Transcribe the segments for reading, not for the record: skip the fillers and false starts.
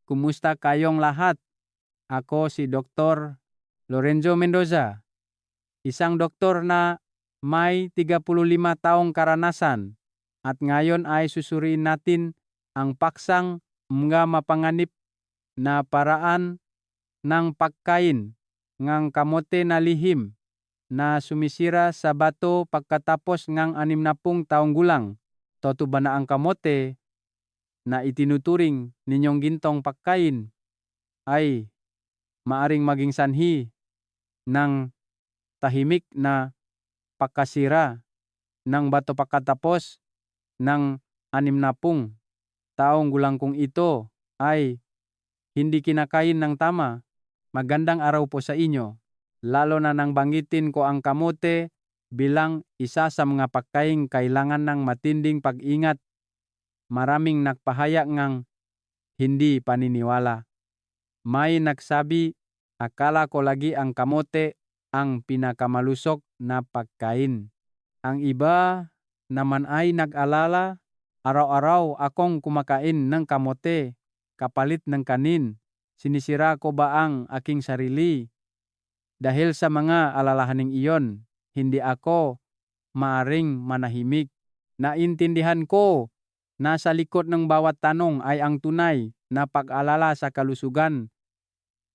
kumusta kayong lahat? Ako si Dr. Lorenzo Mendoza, isang doktor na may 35 taong karanasan at ngayon ay susuriin natin ang paksang mga mapanganib na paraan ng pagkain ngang kamote na lihim na sumisira sa bato pagkatapos ngang 60 taong gulang. Totoo ba na ang kamote na itinuturing ninyong gintong pagkain ay maaring maging sanhi ng tahimik na pagkasira ng bato pagkatapos ng 60 taong gulang kung ito ay hindi kinakain ng tama? Magandang araw po sa inyo. Lalo na nang banggitin ko ang kamote bilang isa sa mga pagkain kailangan ng matinding pag-ingat. Maraming nagpahayag ngang hindi paniniwala. May nagsabi, akala ko lagi ang kamote ang pinakamalusog na pagkain. Ang iba naman ay nag-alala, araw-araw akong kumakain ng kamote, kapalit ng kanin. Sinisira ko ba ang aking sarili? Dahil sa mga alalahaning iyon, hindi ako maaring manahimik. Naintindihan ko na sa likod ng bawat tanong ay ang tunay na pag-alala sa kalusugan,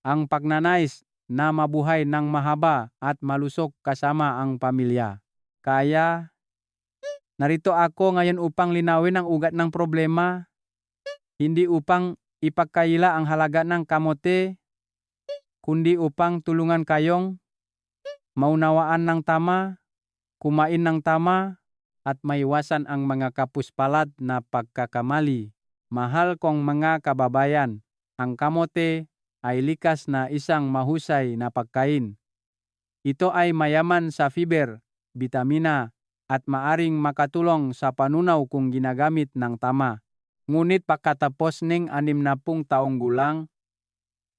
ang pagnanais na mabuhay ng mahaba at malusog kasama ang pamilya. Kaya, narito ako ngayon upang linawin ang ugat ng problema, hindi upang ipagkaila ang halaga ng kamote, kundi upang tulungan kayong maunawaan ng tama, kumain ng tama, at maiwasan ang mga kapuspalad na pagkakamali. Mahal kong mga kababayan, ang kamote ay likas na isang mahusay na pagkain. Ito ay mayaman sa fiber, bitamina, at maaring makatulong sa panunaw kung ginagamit ng tama. Ngunit pagkatapos ng 60 taong gulang,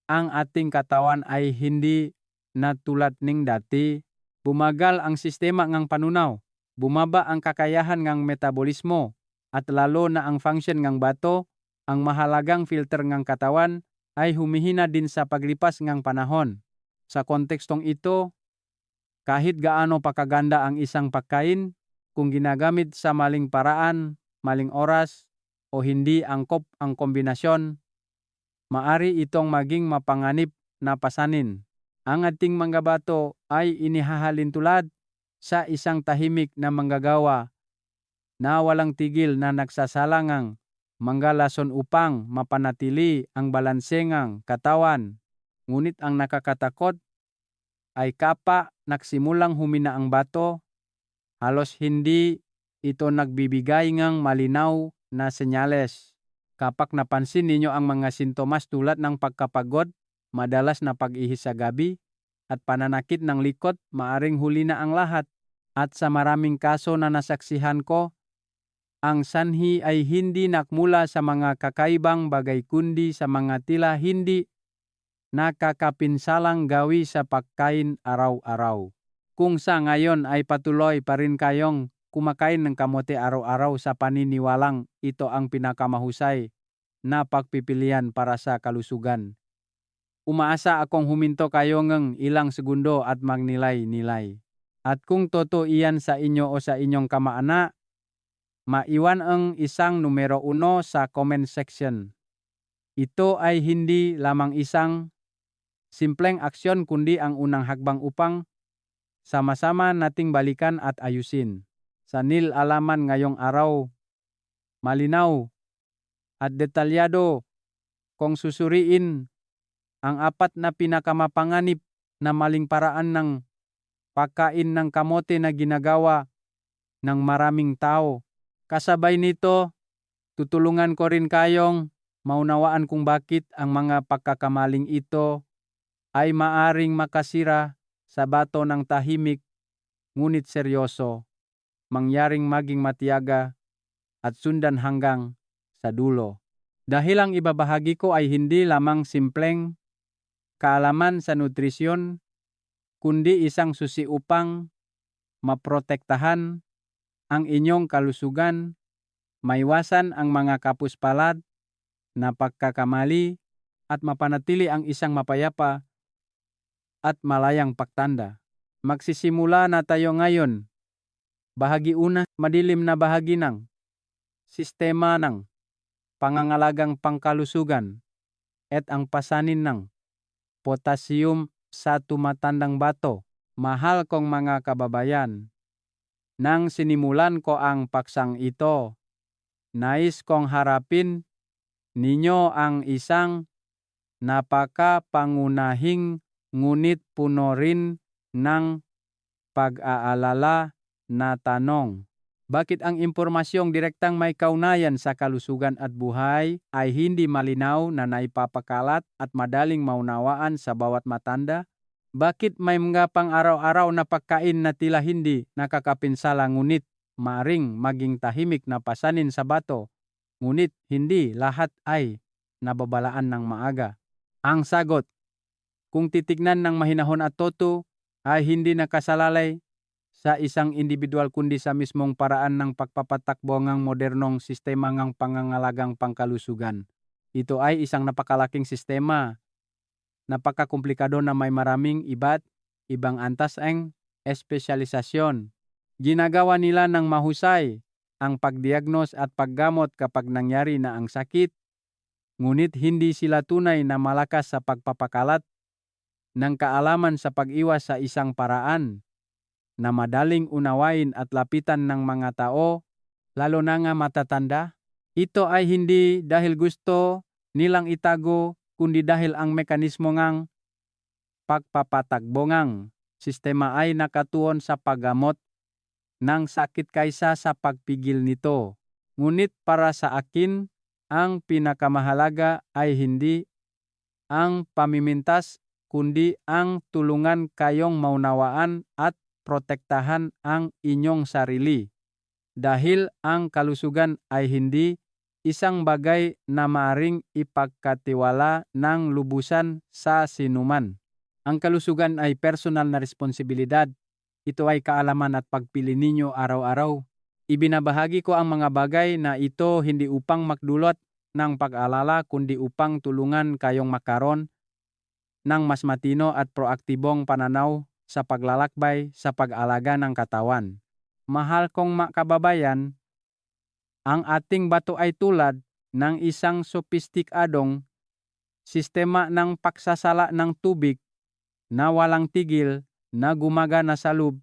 ang ating katawan ay hindi na tulad ng dati. Bumagal ang sistema ng panunaw, bumaba ang kakayahan ng metabolismo, at lalo na ang function ng bato, ang mahalagang filter ng katawan, ay humihina din sa paglipas ng panahon. Sa kontekstong ito, kahit gaano pakaganda ang isang pagkain, kung ginagamit sa maling paraan, maling oras, o hindi angkop ang kombinasyon, maari itong maging mapanganib na pasanin. Ang ating mga bato ay inihahalin tulad sa isang tahimik na manggagawa na walang tigil na nagsasalangang manggalason upang mapanatili ang balansengang katawan. Ngunit ang nakakatakot ay kapa nagsimulang humina ang bato, halos hindi ito nagbibigay ng malinaw na senyales. Kapag napansin ninyo ang mga sintomas tulad ng pagkapagod, madalas na pag-ihis sa gabi, at pananakit ng likod, maaring huli na ang lahat. At sa maraming kaso na nasaksihan ko, ang sanhi ay hindi nakmula sa mga kakaibang bagay kundi sa mga tila hindi nakakapinsalang gawi sa pagkain araw-araw. Kung sa ngayon ay patuloy pa rin kayong kumakain ng kamote araw-araw sa paniniwalang ito ang pinakamahusay na pagpipilian para sa kalusugan, umaasa akong huminto kayo ng ilang segundo at magnilay-nilay. At kung totoo iyan sa inyo o sa inyong kamaanak, maiwan ang isang numero 1 sa comment section. Ito ay hindi lamang isang simpleng aksyon kundi ang unang hakbang upang sama-sama nating balikan at ayusin. Sa nilalaman ngayong araw, malinaw at detalyado kung susuriin ang 4 na pinakamapanganib na maling paraan ng pagkain ng kamote na ginagawa ng maraming tao. Kasabay nito, tutulungan ko rin kayong maunawaan kung bakit ang mga pagkakamaling ito ay maaring makasira sa bato ng tahimik ngunit seryoso, mangyaring maging matiyaga at sundan hanggang sa dulo. Dahil ang ibabahagi ko ay hindi lamang simpleng kaalaman sa nutrisyon, kundi isang susi upang maprotektahan ang inyong kalusugan, maiwasan ang mga kapuspalad na pagkakamali, at mapanatili ang isang mapayapa at malayang pagtanda. Magsisimula na tayo ngayon. Bahagi una, madilim na bahagi ng sistema ng pangangalagang pangkalusugan at ang pasanin ng potassium sa tumatandang bato. Mahal kong mga kababayan, nang sinimulan ko ang paksang ito, nais kong harapin ninyo ang isang napaka-pangunahing ngunit puno rin ng pag-aalala na tanong. Bakit ang impormasyong direktang may kaugnayan sa kalusugan at buhay ay hindi malinaw na naipapakalat at madaling maunawaan sa bawat matanda? Bakit may mga pang-araw-araw na pagkain na tila hindi nakakapinsala ngunit maaring maging tahimik na pasanin sa bato, ngunit hindi lahat ay nababalaan ng maaga? Ang sagot, kung titignan ng mahinahon at toto, ay hindi nakasalalay sa isang individual kundi sa mismong paraan ng pagpapatakbo ng modernong sistema ng pangangalagang pangkalusugan. Ito ay isang napakalaking sistema, napakakomplikado na may maraming iba't ibang antas ang espesyalisasyon. Ginagawa nila ng mahusay ang pagdiagnos at paggamot kapag nangyari na ang sakit, ngunit hindi sila tunay na malakas sa pagpapakalat ng kaalaman sa pag-iwas sa isang paraan na madaling unawain at lapitan ng mga tao, lalo na nga matatanda. Ito ay hindi dahil gusto nilang itago, kundi dahil ang mekanismo ngang pagpapatakbo ngang sistema ay nakatuon sa paggamot ng sakit kaysa sa pagpigil nito. Ngunit para sa akin, ang pinakamahalaga ay hindi ang pamimintas, kundi ang tulungan kayong maunawaan at protektahan ang inyong sarili. Dahil ang kalusugan ay hindi isang bagay na maaring ipagkatiwala ng lubusan sa sinuman. Ang kalusugan ay personal na responsibilidad. Ito ay kaalaman at pagpili ninyo araw-araw. Ibinabahagi ko ang mga bagay na ito hindi upang magdulot ng pag-alala kundi upang tulungan kayong makaroon ng mas matino at proaktibong pananaw sa paglalakbay sa pag-alaga ng katawan. Mahal kong kababayan, ang ating bato ay tulad ng isang sopistikadong sistema ng pagsasala ng tubig na walang tigil na gumagana sa loob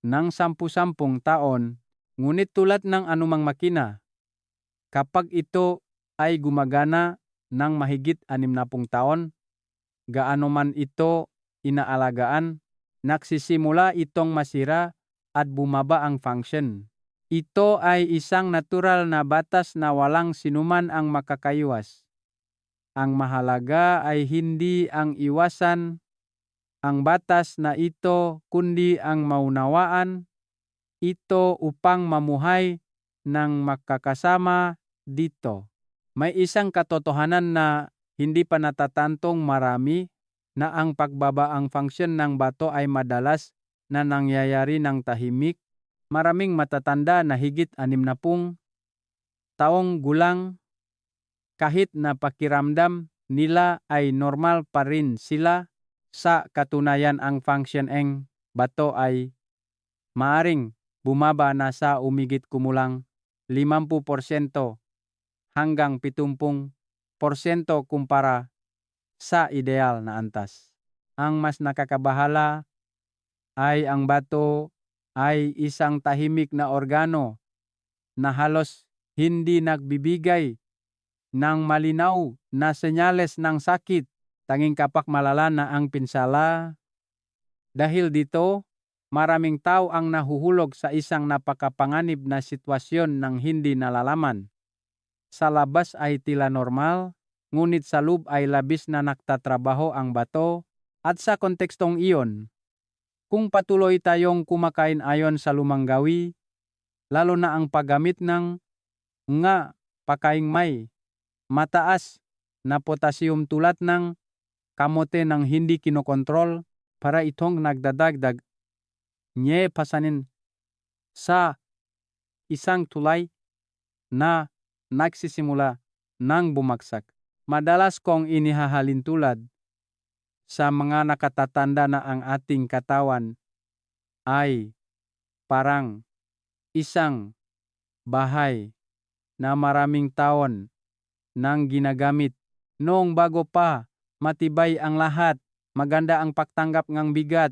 ng 10-10 taon, ngunit tulad ng anumang makina, kapag ito ay gumagana ng mahigit 60 taon, gaano man ito inaalagaan, nagsisimula itong masira at bumaba ang function. Ito ay isang natural na batas na walang sinuman ang makakaiwas. Ang mahalaga ay hindi ang iwasan ang batas na ito kundi ang maunawaan ito upang mamuhay ng makakasama dito. May isang katotohanan na hindi pa natatantong marami na ang pagbabaang function ng bato ay madalas na nangyayari ng tahimik. Maraming matatanda na higit 60 taong gulang, kahit na pakiramdam nila ay normal pa rin sila. Sa katunayan, ang function ng bato ay maaring bumaba na sa umigit kumulang 50% hanggang 70% kumpara sa ideal na antas. Ang mas nakakabahala ay ang bato ay isang tahimik na organo na halos hindi nagbibigay ng malinaw na senyales ng sakit, tanging kapag malala na ang pinsala. Dahil dito, maraming tao ang nahuhulog sa isang napakapanganib na sitwasyon ng hindi nalalaman. Sa labas ay tila normal, ngunit sa loob ay labis na nagtatrabaho ang bato. At sa kontekstong iyon, kung patuloy tayong kumakain ayon sa lumang gawi, lalo na ang paggamit ng pagkaing may mataas na potassium tulad ng kamote ng hindi kinokontrol, para itong nagdadagdag pasanin sa isang tulay na nagsisimula ng bumagsak. Madalas kong inihahalin tulad sa mga nakatatanda na ang ating katawan ay parang isang bahay na maraming taon nang ginagamit. Noong bago pa matibay ang lahat, maganda ang pagtanggap ngang bigat.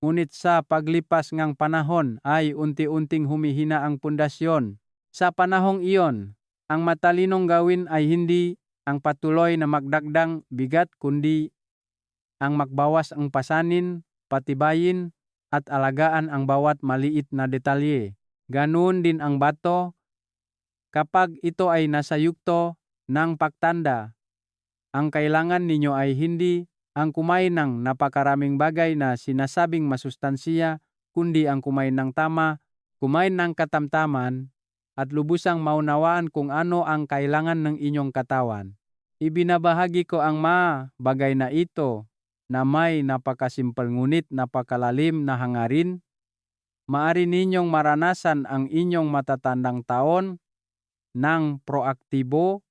Ngunit sa paglipas ngang panahon ay unti-unting humihina ang pundasyon. Sa panahong iyon, ang matalinong gawin ay hindi ang patuloy na magdagdang bigat kundi ang magbawas ang pasanin, patibayin, at alagaan ang bawat maliit na detalye. Ganoon din ang bato. Kapag ito ay nasa yugto ng pagtanda, ang kailangan ninyo ay hindi ang kumain ng napakaraming bagay na sinasabing masustansiya, kundi ang kumain ng tama, kumain ng katamtaman, at lubusang maunawaan kung ano ang kailangan ng inyong katawan. Ibinabahagi ko ang mga bagay na ito na may napakasimpal ngunit napakalalim na hangarin. Maari ninyong maranasan ang inyong matatandang taon ng proaktibo,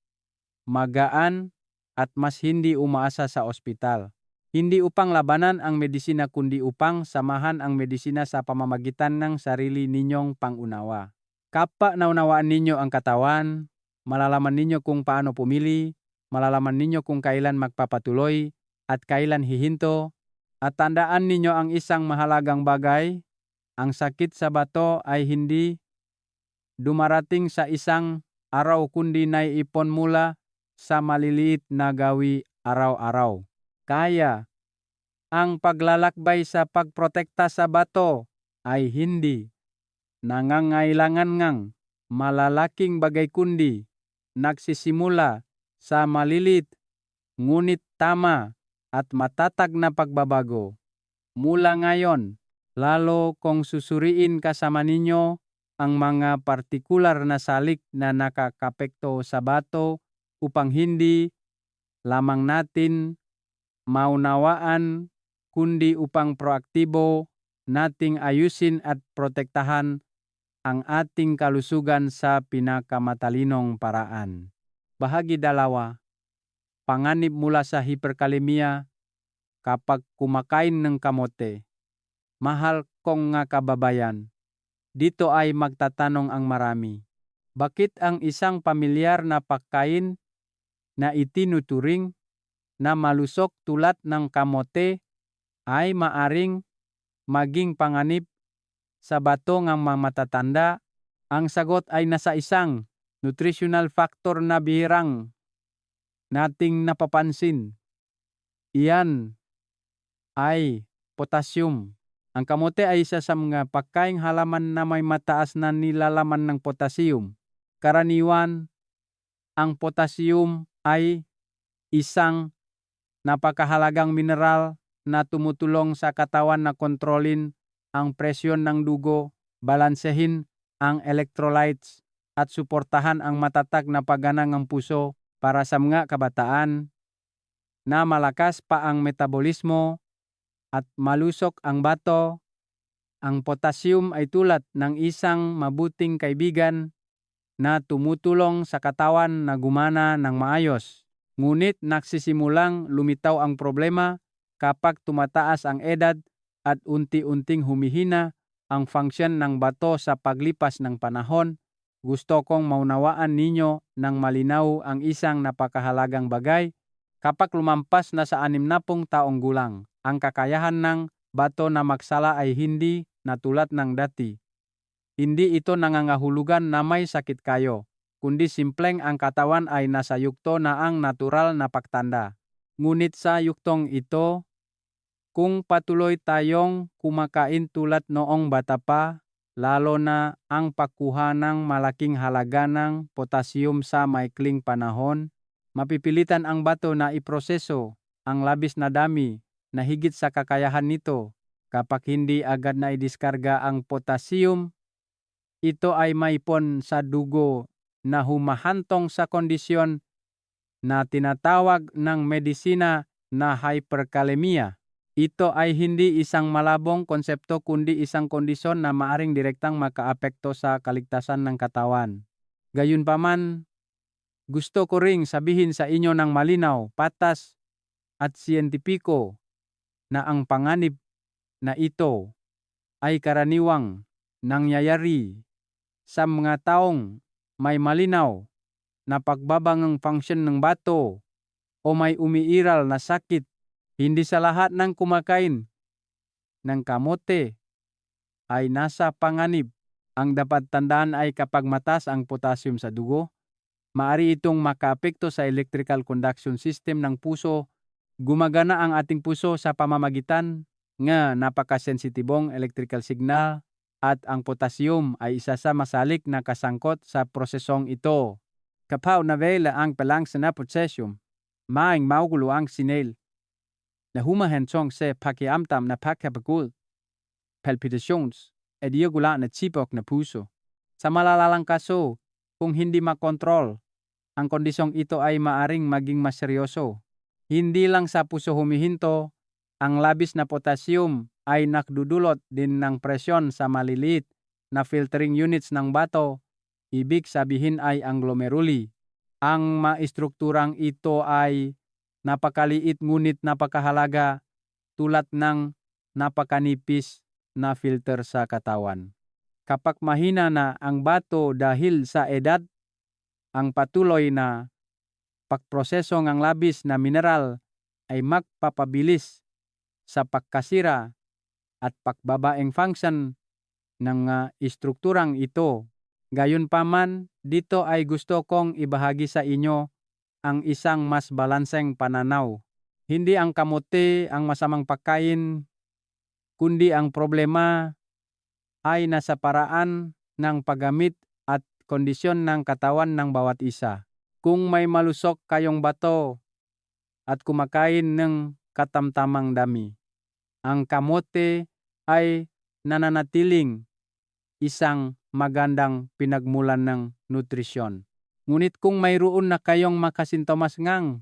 magaan, at mas hindi umaasa sa ospital. Hindi upang labanan ang medisina kundi upang samahan ang medisina sa pamamagitan ng sarili ninyong pangunawa. Kapag naunawaan ninyo ang katawan, malalaman ninyo kung paano pumili, malalaman ninyo kung kailan magpapatuloy at kailan hihinto, at tandaan ninyo ang isang mahalagang bagay, ang sakit sa bato ay hindi dumarating sa isang araw kundi naiipon mula sa maliliit na gawi araw-araw. Kaya, ang paglalakbay sa pagprotekta sa bato ay hindi nangangailangan ngang malalaking bagay kundi nagsisimula sa malilit ngunit tama at matatag na pagbabago. Mula ngayon, lalo kung susuriin kasama ninyo ang mga partikular na salik na nakakapekto sa bato upang hindi lamang natin maunawaan kundi upang proaktibo nating ayusin at protektahan ang ating kalusugan sa pinakamatalinong paraan. Bahagi 2. Panganib mula sa hiperkalemia kapag kumakain ng kamote. Mahal kong nga kababayan, dito ay magtatanong ang marami. Bakit ang isang pamilyar na pagkain na itinuturing na malusog tulad ng kamote ay maaring maging panganib sa bato ng mga matatanda? Ang sagot ay nasa isang nutritional factor na bihirang nating napapansin. Iyan ay potassium. Ang kamote ay isa sa mga pagkaing halaman na may mataas na nilalaman ng potassium. Karaniwan, ang potassium ay isang napakahalagang mineral na tumutulong sa katawan na kontrolin ang presyon ng dugo, balansehin ang electrolytes, at suportahan ang matatag na paggana ng puso. Para sa mga kabataan na malakas pa ang metabolismo at malusog ang bato, ang potassium ay tulad ng isang mabuting kaibigan na tumutulong sa katawan na gumana ng maayos. Ngunit nagsisimulang lumitaw ang problema kapag tumataas ang edad at unti-unting humihina ang function ng bato sa paglipas ng panahon. Gusto kong maunawaan ninyo ng malinaw ang isang napakahalagang bagay. Kapag lumampas na sa 60 taong gulang, ang kakayahan ng bato na magsala ay hindi na tulad ng dati. Hindi ito nangangahulugan na may sakit kayo, kundi simpleng ang katawan ay nasa yugto na ang natural na pagtanda. Ngunit sa yuktong ito, kung patuloy tayong kumakain tulad noong bata pa, lalo na ang pagkuha ng malaking halaga ng potassium sa maikling panahon, mapipilitan ang bato na iproseso ang labis na dami na higit sa kakayahan nito. Kapag hindi agad na idiskarga ang potassium, ito ay maipon sa dugo na humahantong sa kondisyon na tinatawag ng medisina na hyperkalemia. Ito ay hindi isang malabong konsepto kundi isang kondisyon na maaring direktang makaapekto sa kaligtasan ng katawan. Gayunpaman, Gusto ko ring sabihin sa inyo ng malinaw, patas at siyentipiko na ang panganib na ito ay karaniwang nangyayari sa mga taong may malinaw na pagbabangang function ng bato o may umiiral na sakit. Hindi sa lahat ng kumakain ng kamote ay nasa panganib. Ang dapat tandaan ay kapag mataas ang potassium sa dugo, maaari itong makaapekto sa electrical conduction system ng puso. Gumagana ang ating puso sa pamamagitan nga napakasensitibong electrical signal at ang potassium ay isa sa masalik na kasangkot sa prosesong ito. Kapag navela ang balance na potassium, maing maugulo ang sinel na humahensong sa pakiamtam na pagkapagod, palpitations, at irregular na tibok na puso. Sa malalalang kaso, kung hindi makontrol, ang kondisyong ito ay maaring maging mas seryoso. Hindi lang sa puso humihinto, ang labis na potassium ay nakdudulot din ng presyon sa maliliit na filtering units ng bato. Ibig sabihin ay ang glomeruli. Ang maistrukturang ito ay napakaliit ngunit napakahalaga, tulad ng napakanipis na filter sa katawan. Kapag mahina na ang bato dahil sa edad, ang patuloy na pagproseso ng labis na mineral ay magpapabilis sa pagkasira at pagbabaeng function ng istrukturang ito. Gayunpaman, dito ay gusto kong ibahagi sa inyo ang isang mas balanseng pananaw. Hindi ang kamote ang masamang pagkain, kundi ang problema ay nasa paraan ng paggamit at kondisyon ng katawan ng bawat isa. Kung may malusok kayong bato at kumakain ng katamtamang dami, ang kamote ay nananatiling isang magandang pinagmulan ng nutrisyon. Ngunit kung mayroon na kayong makasintomas ngang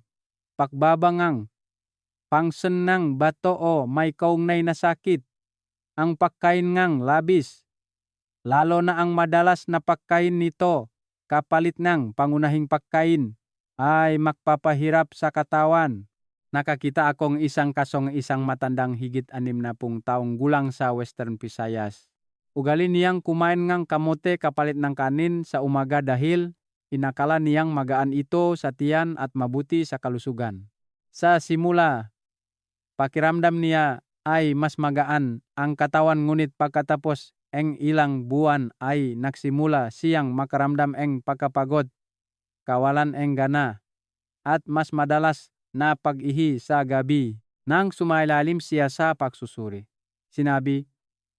pagbabangang function ng bato o may kaugnay na sakit, ang pagkain ngang labis, lalo na ang madalas na pagkain nito kapalit ng pangunahing pagkain, ay magpapahirap sa katawan. Nakakita akong isang kasong isang matandang higit 60 taong gulang sa Western Visayas. Ugali niyang kumain ng kamote kapalit ng kanin sa umaga dahil inakala niyang magaan ito sa tiyan at mabuti sa kalusugan. Sa simula, pakiramdam niya ay mas magaan ang katawan, ngunit pagkatapos ng ilang buwan ay nagsimula siyang makaramdam ng pagkapagod, kawalan ng gana, at mas madalas na pag-ihi sa gabi. Nang sumailalim siya sa pagsusuri, sinabi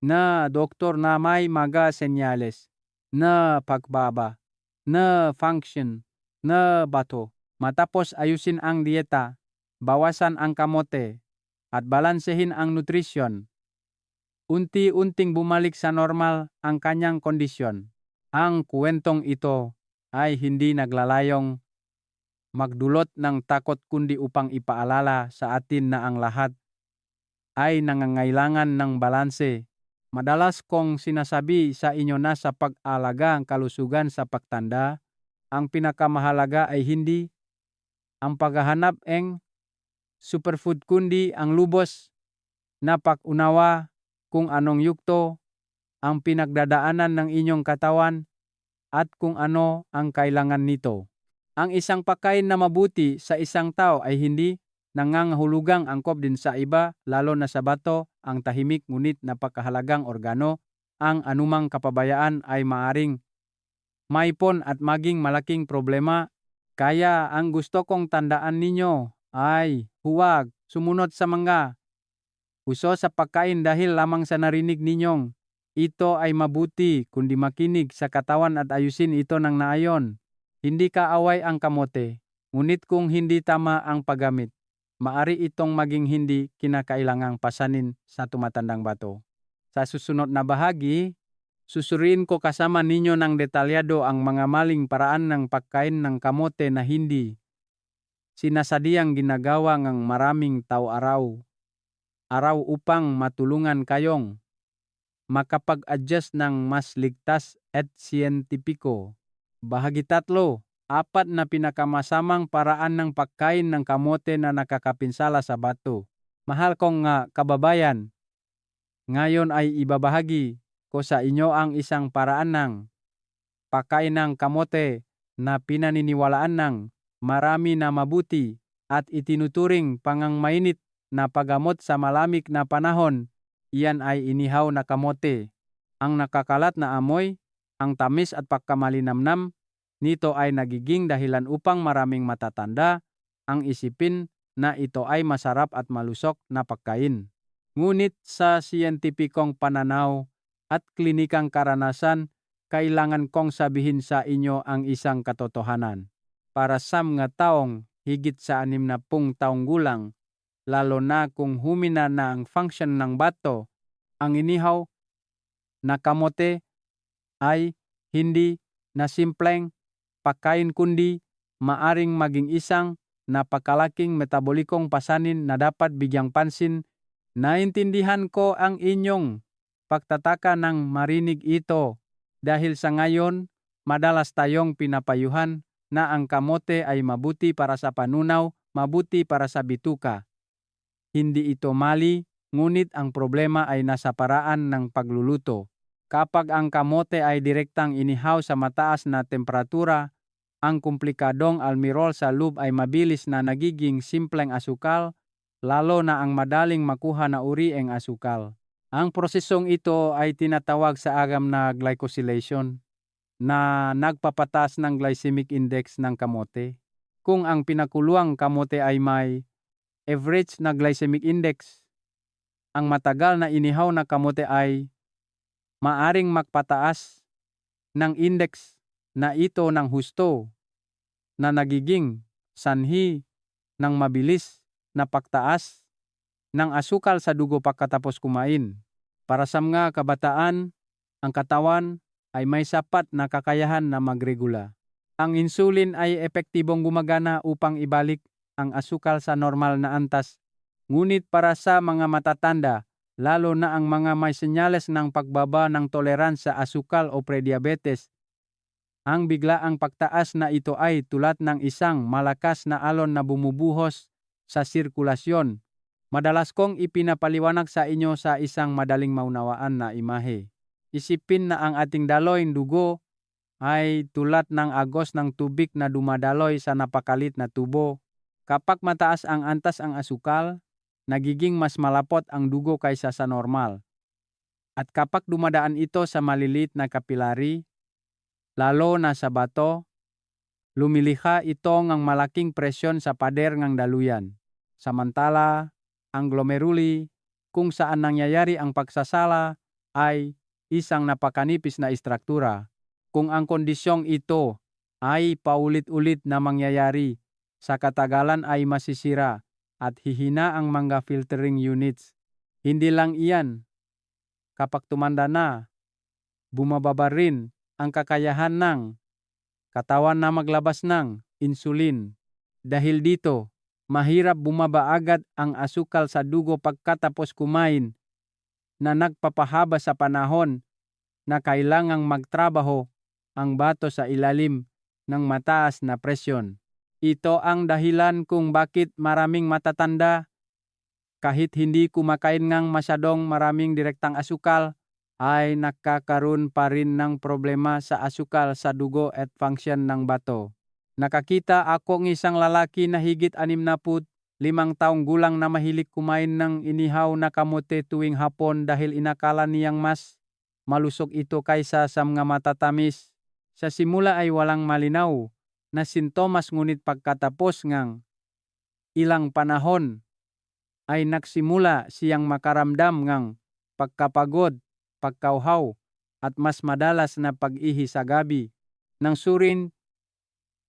na doktor na may mga senyales na pagbaba na function na bato. Matapos ayusin ang dieta, bawasan ang kamote, at balansehin ang nutrisyon, unti-unting bumalik sa normal ang kanyang kondisyon. Ang kwentong ito ay hindi naglalayong magdulot ng takot, kundi upang ipaalala sa atin na ang lahat ay nangangailangan ng balanse. Madalas kong sinasabi sa inyo na sa pag-alaga ang kalusugan sa pagtanda, ang pinakamahalaga ay hindi ang paghahanap ng superfood, kundi ang lubos na pag-unawa kung anong yugto ang pinagdadaanan ng inyong katawan at kung ano ang kailangan nito. Ang isang pagkain na mabuti sa isang tao ay hindi nangangahulugang angkop din sa iba, lalo na sa bato, ang tahimik ngunit napakahalagang organo. Ang anumang kapabayaan ay maaring maipon at maging malaking problema. Kaya ang gusto kong tandaan ninyo ay huwag sumunod sa mga uso sa pagkain dahil lamang sa narinig ninyong ito ay mabuti, kundi makinig sa katawan at ayusin ito ng naayon. Hindi kaaway ang kamote, ngunit kung hindi tama ang paggamit, maari itong maging hindi kinakailangang pasanin sa tumatandang bato. Sa susunod na bahagi, susuriin ko kasama ninyo ng detalyado ang mga maling paraan ng pagkain ng kamote na hindi sinasadyang ginagawa ng maraming tao araw upang matulungan kayong makapag-adjust ng mas ligtas at siyentipiko. Bahagi 3. Apat na pinakamasamang paraan ng pagkain ng kamote na nakakapinsala sa bato. Mahal kong kababayan, ngayon ay ibabahagi ko sa inyo ang isang paraan ng pagkain ng kamote na pinaniniwalaan ng marami na mabuti at itinuturing pangangmainit na paggamot sa malamig na panahon. Iyan ay inihaw na kamote. Ang nakakalat na amoy, ang tamis at pagkamalinamnam nito ay nagiging dahilan upang maraming matatanda ang isipin na ito ay masarap at malusog na pagkain. Ngunit sa siyentipikong pananaw at klinikang karanasan, kailangan kong sabihin sa inyo ang isang katotohanan. Para sa mga taong higit sa 60 taong gulang, lalo na kung humina na ang function ng bato, ang inihaw na kamote ay hindi na simpleng pagkain kundi maaring maging isang napakalaking metabolikong pasanin na dapat bigyang pansin. Naintindihan ko ang inyong pagtataka nang marinig ito dahil sa ngayon madalas tayong pinapayuhan na ang kamote ay mabuti para sa panunaw, mabuti para sa bituka. Hindi ito mali, ngunit ang problema ay nasa paraan ng pagluluto. Kapag ang kamote ay direktang inihaw sa mataas na temperatura, ang komplikadong almirol sa loob ay mabilis na nagiging simpleng asukal, lalo na ang madaling makuha na uri ng asukal. Ang prosesong ito ay tinatawag sa agam na glycosylation na nagpapatas ng glycemic index ng kamote. Kung ang pinakuluang kamote ay may average na glycemic index, ang matagal na inihaw na kamote ay maaring magpataas ng index na ito ng husto na nagiging sanhi ng mabilis na pagtaas ng asukal sa dugo pagkatapos kumain. Para sa mga kabataan, ang katawan ay may sapat na kakayahan na magregula. Ang insulin ay epektibong gumagana upang ibalik ang asukal sa normal na antas. Ngunit para sa mga matatanda, lalo na ang mga may senyales ng pagbaba ng toleransya sa asukal o prediabetes, ang biglaang pagtaas na ito ay tulad ng isang malakas na alon na bumubuhos sa sirkulasyon. Madalas kong ipinapaliwanag sa inyo sa isang madaling maunawaan na imahe. Isipin na ang ating daloy dugo ay tulad ng agos ng tubig na dumadaloy sa napakalit na tubo. Kapag mataas ang antas ang asukal, nagiging mas malapot ang dugo kaysa sa normal. At kapag dumadaan ito sa maliliit na kapilari, lalo na sa bato, lumilikha ito ng malaking presyon sa pader ng daluyan. Samantala, ang glomeruli, kung saan nangyayari ang pagsasala, ay isang napakanipis na istruktura. Kung ang kondisyong ito ay paulit-ulit na mangyayari, sa katagalan ay masisira at hihina ang mga filtering units. Hindi lang iyan. Kapag tumanda na, bumababa rin ang kakayahan ng katawan na maglabas ng insulin. Dahil dito, mahirap bumaba agad ang asukal sa dugo pagkatapos kumain na nagpapahaba sa panahon na kailangang magtrabaho ang bato sa ilalim ng mataas na presyon. Ito ang dahilan kung bakit maraming matatanda, kahit hindi kumakain ng masyadong maraming direktang asukal, ay nakakaroon pa rin ng problema sa asukal sa dugo at function ng bato. Nakakita ako ng isang lalaki na higit 65 taong gulang na mahilig kumain ng inihaw na kamote tuwing hapon dahil inakala niyang mas malusog ito kaysa sa mga matatamis. Sa simula ay walang malinaw na sintomas, ngunit pagkatapos ng ilang panahon ay nagsimula siyang makaramdam ng pagkapagod, pagkauhaw at mas madalas na pag-ihi sa gabi. Nang surin,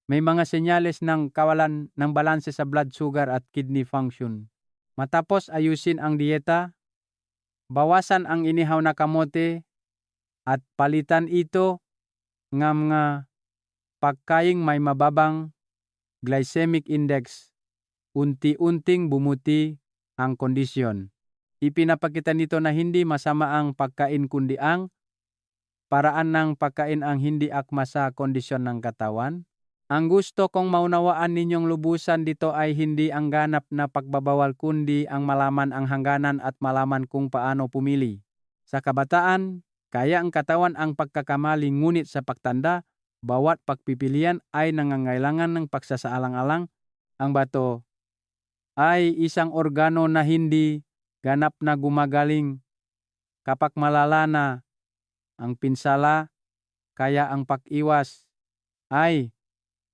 may mga senyales ng kawalan ng balanse sa blood sugar at kidney function. Matapos ayusin ang dieta, bawasan ang inihaw na kamote at palitan ito ng mga pagkaing may mababang glycemic index, unti-unting bumuti ang kondisyon. Ipinapakita nito na hindi masama ang pagkain kundi ang paraan ng pagkain ang hindi akma sa kondisyon ng katawan. Ang gusto kong maunawaan ninyong lubusan dito ay hindi ang ganap na pagbabawal kundi ang malaman ang hangganan at malaman kung paano pumili. Sa kabataan, kaya ang katawan ang pagkakamali ngunit sa pagtanda, bawat pagpipilian ay nangangailangan ng pagsasaalang-alang. Ang bato ay isang organo na hindi ganap na gumagaling kapag malala na ang pinsala, kaya ang pag-iwas ay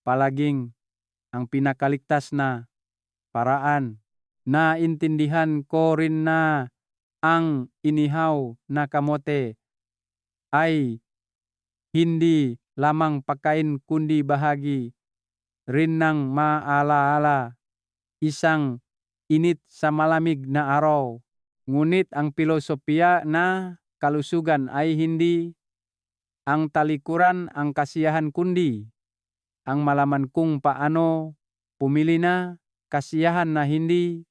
palaging ang pinakaligtas na paraan. Naintindihan ko rin na ang inihaw na kamote ay hindi lamang pagkain kundi bahagi rin ng maalaala, isang init sa malamig na araw. Ngunit ang filosofiya na kalusugan ay hindi ang talikuran ang kasiyahan kundi ang malaman kung paano pumili na kasiyahan na hindi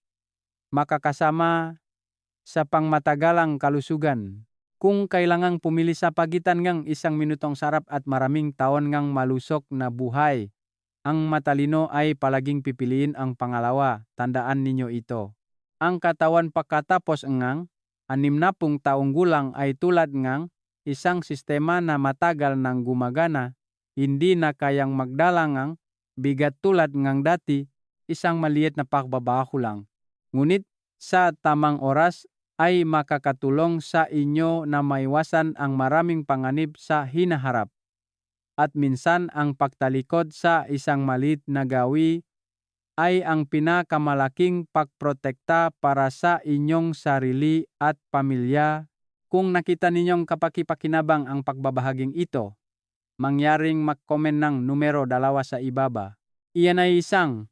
makakasama sa pangmatagalang kalusugan. Kung kailangang pumili sa pagitan ng 1 minutong sarap at maraming taon ngang malusok na buhay, ang matalino ay palaging pipiliin ang pangalawa. Tandaan ninyo ito. Ang katawan pagkatapos ngang 60 taong gulang ay tulad ngang isang sistema na matagal nang gumagana, hindi na kayang magdala ngang bigat tulad ngang dati, isang maliit na pagbabago lang. Ngunit sa tamang oras ay makakatulong sa inyo na maiwasan ang maraming panganib sa hinaharap. At minsan ang pagtalikod sa isang maliit na gawi ay ang pinakamalaking pagprotekta para sa inyong sarili at pamilya. Kung nakita ninyong kapakipakinabang ang pagbabahaging ito, mangyaring mag-comment ng numero 2 sa ibaba. Iyan ay isang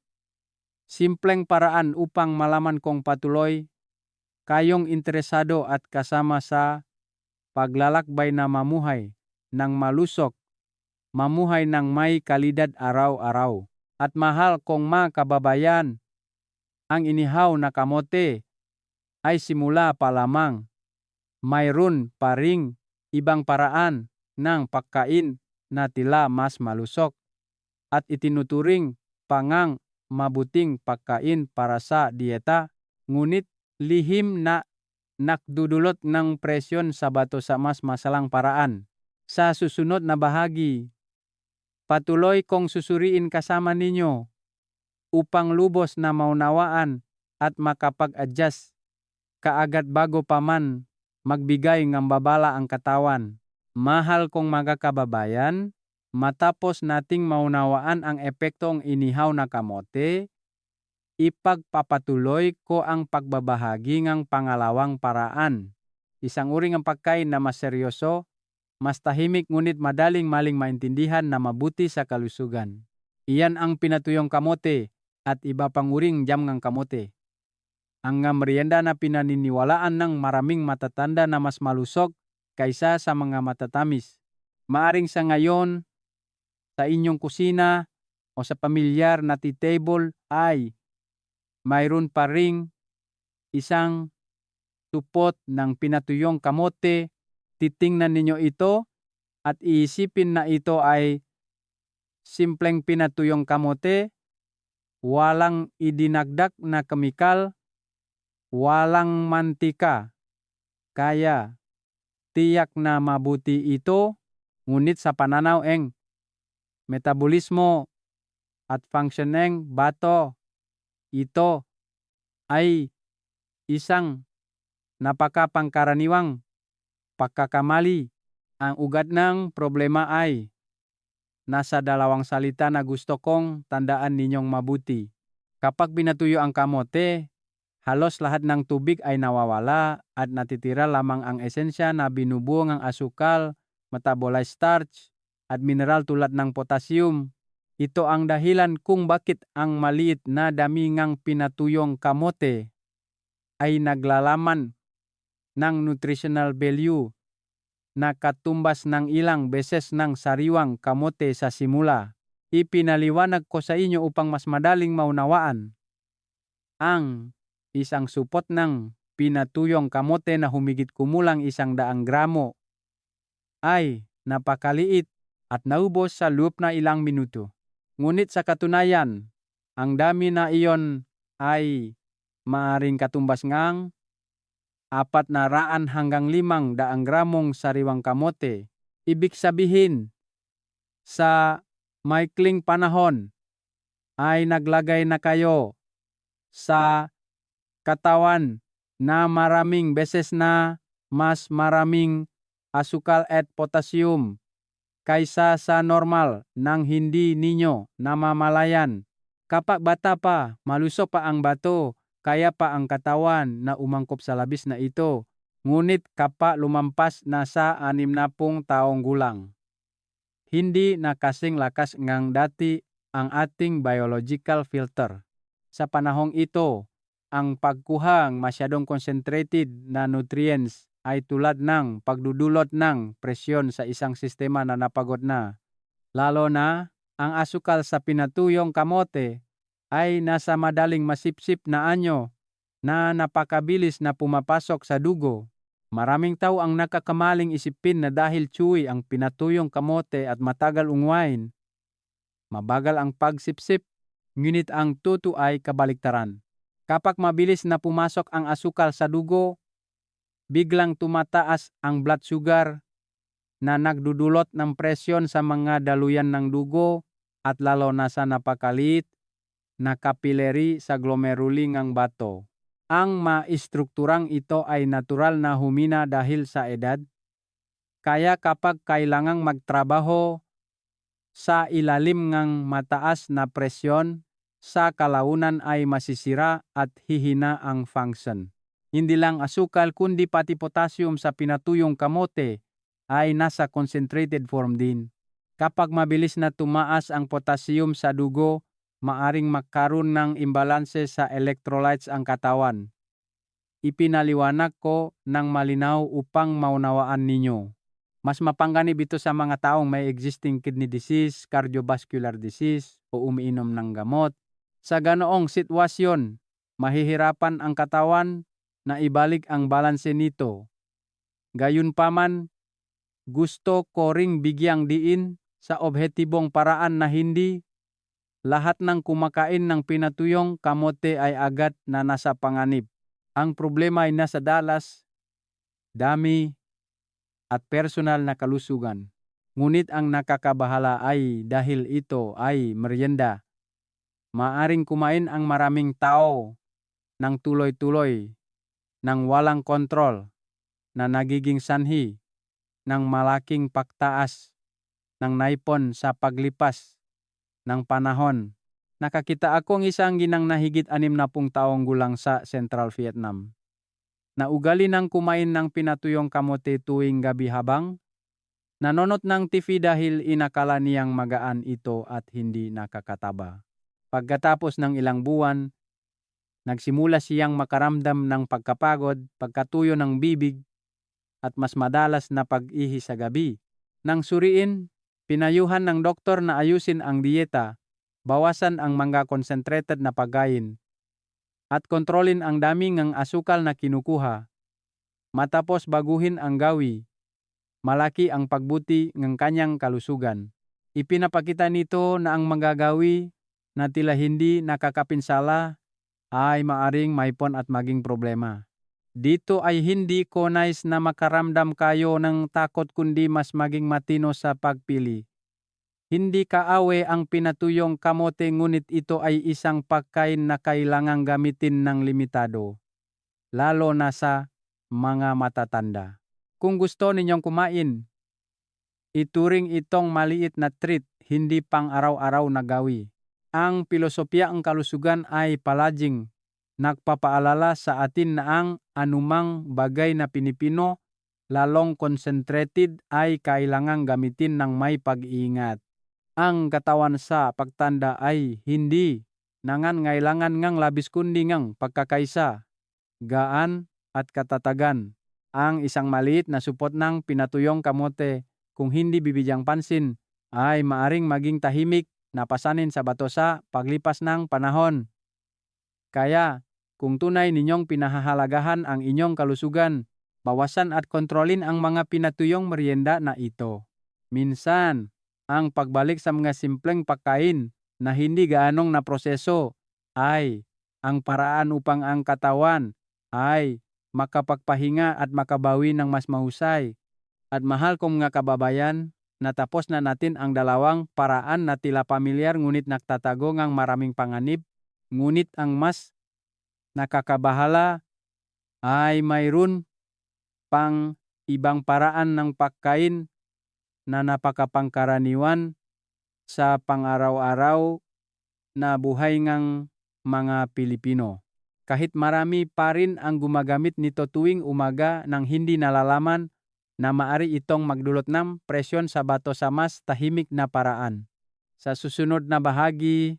simpleng paraan upang malaman kung patuloy kayong interesado at kasama sa paglalakbay na mamuhay ng malusog, mamuhay ng may kalidad araw-araw. At mahal kong mga kababayan, ang inihaw na kamote ay simula pa lamang. Mayroon pa ring ibang paraan ng pagkain na tila mas malusog at itinuturing pangang mabuting pagkain para sa dieta, ngunit lihim na nakdudulot ng presyon sa bato sa mas masalang paraan. Sa susunod na bahagi, patuloy kong susuriin kasama ninyo upang lubos na maunawaan at makapag-adjust kaagad bago pa man magbigay ng babala ang katawan. Mahal kong mga kababayan, matapos nating maunawaan ang epektong inihaw na kamote, ipagpapatuloy ko ang pagbabahagi ng pangalawang paraan. Isang uri ng pagkain na mas seryoso, mas tahimik ngunit madaling maling maintindihan na mabuti sa kalusugan. Iyan ang pinatuyong kamote at iba pang uring jam ng kamote. Ang merienda na pinaniniwalaan ng maraming matatanda na mas malusog kaysa sa mga matatamis. Maaring sa ngayon, sa inyong kusina o sa pamilyar na tea table ay mayroon pa ring isang tupot ng pinatuyong kamote. Titingnan ninyo ito at iisipin na ito ay simpleng pinatuyong kamote, walang idinagdag na kemikal, walang mantika. Kaya tiyak na mabuti ito, ngunit sa pananaw ng metabolismo at function ng bato, ito ay isang napakapangkaraniwang pagkakamali. Ang ugat ng problema ay nasa 2 salita na gusto kong tandaan ninyong mabuti. Kapag binatuyo ang kamote, halos lahat ng tubig ay nawawala at natitira lamang ang esensya na binubuo ng asukal, metabolized starch, at mineral tulad ng potassium. Ito ang dahilan kung bakit ang maliit na dami ng pinatuyong kamote ay naglalaman ng nutritional value na katumbas ng ilang beses ng sariwang kamote sa simula. Ipinaliwanag ko sa inyo upang mas madaling maunawaan. Ang isang supot ng pinatuyong kamote na humigit kumulang 100 gramo ay napakaliit at naubos sa loob na ilang minuto. Ngunit sa katunayan, ang dami na iyon ay maaring katumbas ngang 400 hanggang 500 gramong sariwang kamote. Ibig sabihin, sa maikling panahon ay naglagay na kayo sa katawan na maraming beses na mas maraming asukal at potassium kaysa sa normal nang hindi ninyo namamalayan. Kapag bata pa, malusog pa ang bato, kaya pa ang katawan na umangkop sa labis na ito. Ngunit kapag lumampas na sa 60 taong gulang, hindi na kasing lakas ngang dati ang ating biological filter. Sa panahong ito, ang pagkuhang masyadong concentrated na nutrients ay tulad ng pagdudulot ng presyon sa isang sistema na napagod na. Lalo na, ang asukal sa pinatuyong kamote ay nasa madaling masipsip na anyo na napakabilis na pumapasok sa dugo. Maraming tao ang nakakamaling isipin na dahil chewy ang pinatuyong kamote at matagal ungwain, mabagal ang pagsipsip, ngunit ang totoo ay kabaliktaran. Kapag mabilis na pumasok ang asukal sa dugo, biglang tumataas ang blood sugar na nagdudulot ng presyon sa mga daluyan ng dugo at lalo na sa napakaliit na kapilary sa glomeruli ng bato. Ang maistrukturang ito ay natural na humina dahil sa edad. Kaya kapag kailangang magtrabaho sa ilalim ng mataas na presyon, sa kalaunan ay masisira at hihina ang function. Hindi lang asukal kundi pati potassium sa pinatuyong kamote ay nasa concentrated form din. Kapag mabilis na tumaas ang potassium sa dugo, maaring magkaroon ng imbalanse sa electrolytes ang katawan. Ipinaliwanag ko ng malinaw upang maunawaan ninyo. Mas mapanganib ito sa mga taong may existing kidney disease, cardiovascular disease o umiinom ng gamot. Sa ganoong sitwasyon, mahihirapan ang katawan na ibalik ang balanse nito. Gayunpaman, gusto ko ring bigyang diin sa objetibong paraan na hindi lahat ng kumakain ng pinatuyong kamote ay agad na nasa panganib. Ang problema ay nasa dalas, dami, at personal na kalusugan. Ngunit ang nakakabahala ay dahil ito ay merienda. Maaring kumain ang maraming tao ng tuloy-tuloy, ng walang kontrol, na nagiging sanhi ng malaking pagtaas ng naipon sa paglipas ng panahon. Nakakita akong isang ginang na higit 60 taong gulang sa Central Vietnam na ugali ng kumain ng pinatuyong kamote tuwing gabi habang nanonood ng TV dahil inakala niyang magaan ito at hindi nakakataba. Pagkatapos ng ilang buwan, nagsimula siyang makaramdam ng pagkapagod, pagkatuyo ng bibig, at mas madalas na pag-ihi sa gabi. Nang suriin, pinayuhan ng doktor na ayusin ang dieta, bawasan ang mga concentrated na pagkain, at kontrolin ang dami ng asukal na kinukuha. Matapos baguhin ang gawi, malaki ang pagbuti ng kanyang kalusugan. Ipinapakita nito na ang mga gawi na tila hindi nakakapinsala ay maaring maipon at maging problema. Dito ay hindi ko nais na makaramdam kayo ng takot kundi mas maging matino sa pagpili. Hindi kaawe ang pinatuyong kamote ngunit ito ay isang pagkain na kailangang gamitin ng limitado, lalo na sa mga matatanda. Kung gusto ninyong kumain, ituring itong maliit na treat, hindi pang araw-araw na gawi. Ang pilosopiya ng kalusugan ay palaging nagpapaalala sa atin na ang anumang bagay na pinipino, lalong concentrated, ay kailangang gamitin ng may pag-iingat. Ang katawan sa pagtanda ay hindi nangangailangan ngang labis kundi ngang pagkakaisa, gaan at katatagan. Ang isang maliit na supot ng pinatuyong kamote, kung hindi bibigyang pansin, ay maaring maging tahimik na pasanin sa bato sa paglipas ng panahon. Kaya, kung tunay ninyong pinahahalagahan ang inyong kalusugan, bawasan at kontrolin ang mga pinatuyong merienda na ito. Minsan, ang pagbalik sa mga simpleng pagkain na hindi gaanong na proseso ay ang paraan upang ang katawan ay makapagpahinga at makabawi ng mas mahusay. At mahal kong mga kababayan, natapos na natin ang dalawang paraan na tila pamilyar ngunit nagtatago ng maraming panganib. Ngunit ang mas nakakabahala ay mayroon pang ibang paraan ng pagkain na napakapangkaraniwan sa pang-araw-araw na buhay ng mga Pilipino. Kahit marami pa rin ang gumagamit nito tuwing umaga nang hindi nalalaman na maari itong magdulot ng presyon sa bato sa mas tahimik na paraan. Sa susunod na bahagi,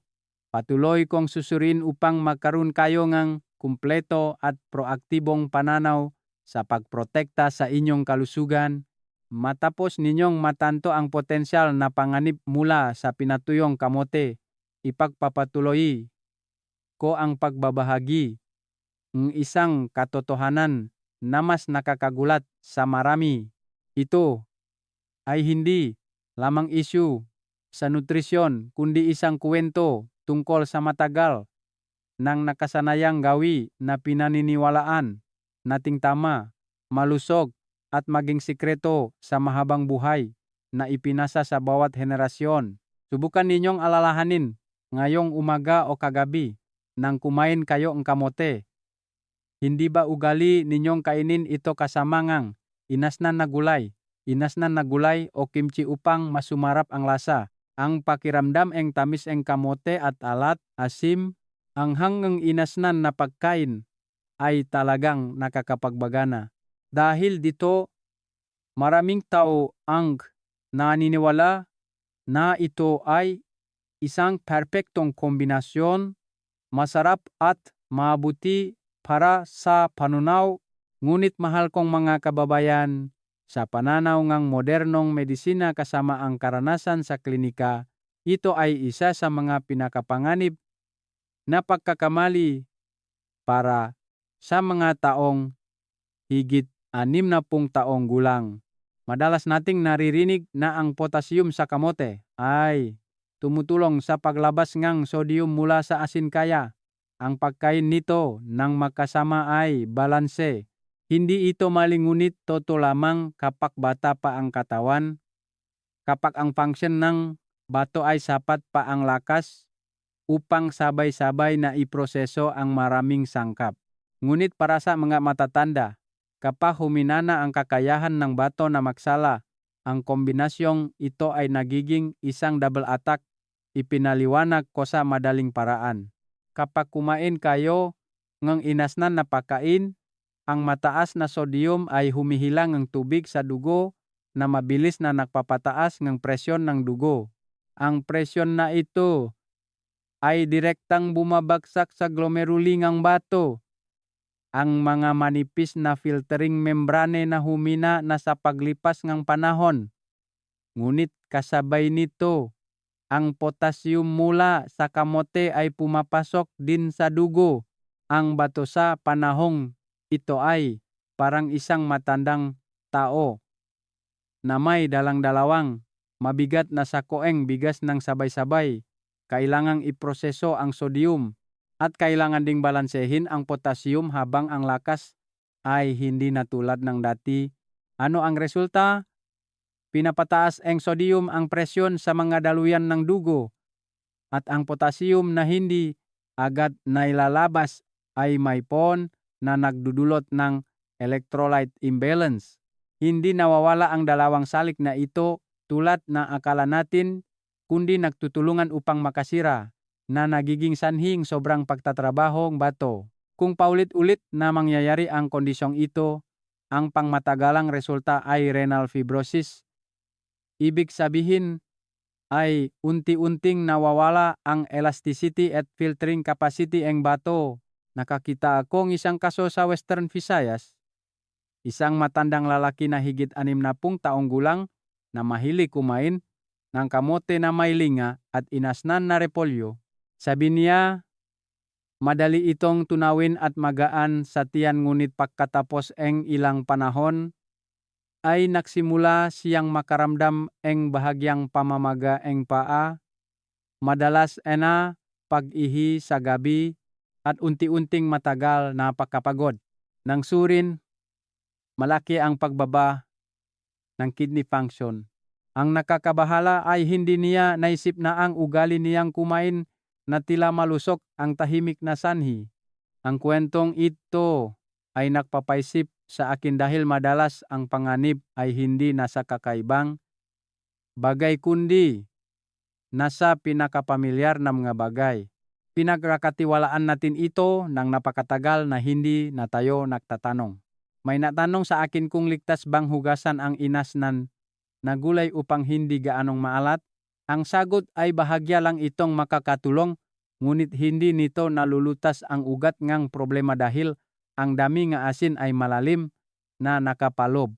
patuloy kong susurin upang magkaroon kayo ng kumpleto at proaktibong pananaw sa pagprotekta sa inyong kalusugan, matapos ninyong matanto ang potensyal na panganib mula sa pinatuyong kamote. Ipagpapatuloy ko ang pagbabahagi ng isang katotohanan na mas nakakagulat sa marami. Ito ay hindi lamang issue sa nutrisyon kundi isang kwento tungkol sa matagal ng nakasanayang gawi na pinaniniwalaan nating tama, malusog at maging sikreto sa mahabang buhay na ipinasa sa bawat henerasyon. Subukan ninyong alalahanin ngayong umaga o kagabi nang kumain kayo ng kamote. Hindi ba ugali ninyong kainin ito kasama ng inasnan na gulay o kimchi upang masumarap ang lasa? Ang pakiramdam ng tamis ng kamote at alat, asim, ang hanggang inasnan na pagkain ay talagang nakakapagbagana. Dahil dito, maraming tao ang naniniwala na ito ay isang perpektong kombinasyon, masarap at mabuti para sa panunaw. Ngunit mahal kong mga kababayan, sa pananaw ng modernong medisina kasama ang karanasan sa klinika, ito ay isa sa mga pinakapanganib na pagkakamali para sa mga taong higit 60 taong gulang. Madalas nating naririnig na ang potassium sa kamote ay tumutulong sa paglabas ng sodium mula sa asin, kaya ang pagkain nito ng magkasama ay balanse. Hindi ito mali, ngunit totoo lamang kapag bata pa ang katawan, kapag ang function ng bato ay sapat pa ang lakas upang sabay-sabay na iproseso ang maraming sangkap. Ngunit para sa mga matatanda, kapag huminana ang kakayahan ng bato na magsala, ang kombinasyong ito ay nagiging isang double attack. Ipinaliwanag ko sa madaling paraan. Kapag kumain kayo ng inasnan na pagkain, ang mataas na sodium ay humihilang ng tubig sa dugo na mabilis na nagpapataas ng presyon ng dugo. Ang presyon na ito ay direktang bumabagsak sa glomeruli ng bato, ang mga manipis na filtering membrane na humina na sa paglipas ng panahon. Ngunit kasabay nito, ang potassium mula sa kamote ay pumapasok din sa dugo. Ang bato sa panahong ito ay parang isang matandang tao na may dalang-dalawang mabigat na sakoeng bigas ng sabay-sabay. Kailangang iproseso ang sodium at kailangan ding balansehin ang potassium habang ang lakas ay hindi na tulad ng dati. Ano ang resulta? Pinapataas ang sodium ang presyon sa mga daluyan ng dugo at ang potassium na hindi agad nailalabas ay may pon na nagdudulot ng electrolyte imbalance. Hindi nawawala ang dalawang salik na ito tulad na akala natin, kundi nagtutulungan upang makasira na nagiging sanhing sobrang pagtatrabaho ng bato. Kung paulit-ulit na mangyayari ang kondisyong ito, ang pangmatagalang resulta ay renal fibrosis. Ibig sabihin ay unti-unting nawawala ang elasticity at filtering capacity ng bato. Nakakita akong isang kaso sa Western Visayas. Isang matandang lalaki na higit 60 taong gulang na mahilig kumain ng kamote na may linga at inasnan na repolyo. Sabi niya, madali itong tunawin at magaan sa tiyan, ngunit pagkatapos ng ilang panahon, ay nagsimula siyang makaramdam ng bahagyang pamamaga ng paa madalas na pag-ihi sa gabi at unti-unting matagal na pagkapagod. Nang surin, malaki ang pagbaba ng kidney function. Ang nakakabahala ay hindi niya naisip na ang ugali niyang kumain na tila malusok ang tahimik na sanhi. Ang kwentong ito ay nagpapaisip sa akin dahil madalas ang panganib ay hindi nasa kakaibang bagay kundi nasa pinakapamilyar na mga bagay. Pinagkakatiwalaan natin ito ng napakatagal na hindi na tayo nagtatanong. May natanong sa akin kung ligtas bang hugasan ang inasnan na gulay upang hindi gaanong maalat. Ang sagot ay bahagya lang itong makakatulong, ngunit hindi nito nalulutas ang ugat ngang problema dahil ang dami nga asin ay malalim na nakapalob.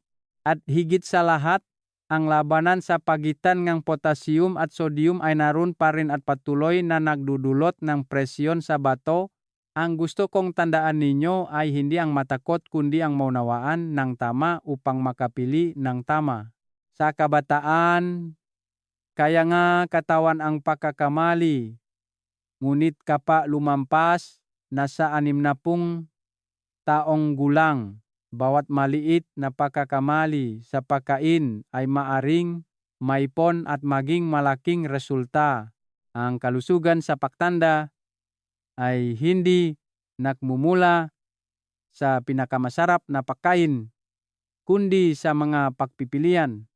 At higit sa lahat, ang labanan sa pagitan ng potassium at sodium ay naroon pa rin at patuloy na nagdudulot ng presyon sa bato. Ang gusto kong tandaan ninyo ay hindi ang matakot kundi ang maunawaan ng tama upang makapili ng tama. Sa kabataan, kaya nga katawan ang pagkakamali. Ngunit kapa lumampas, nasa 60 taong gulang, bawat maliit na pagkakamali sa pagkain ay maaring maipon at maging malaking resulta. Ang kalusugan sa pagtanda ay hindi nagmumula sa pinakamasarap na pagkain, kundi sa mga pagpipilian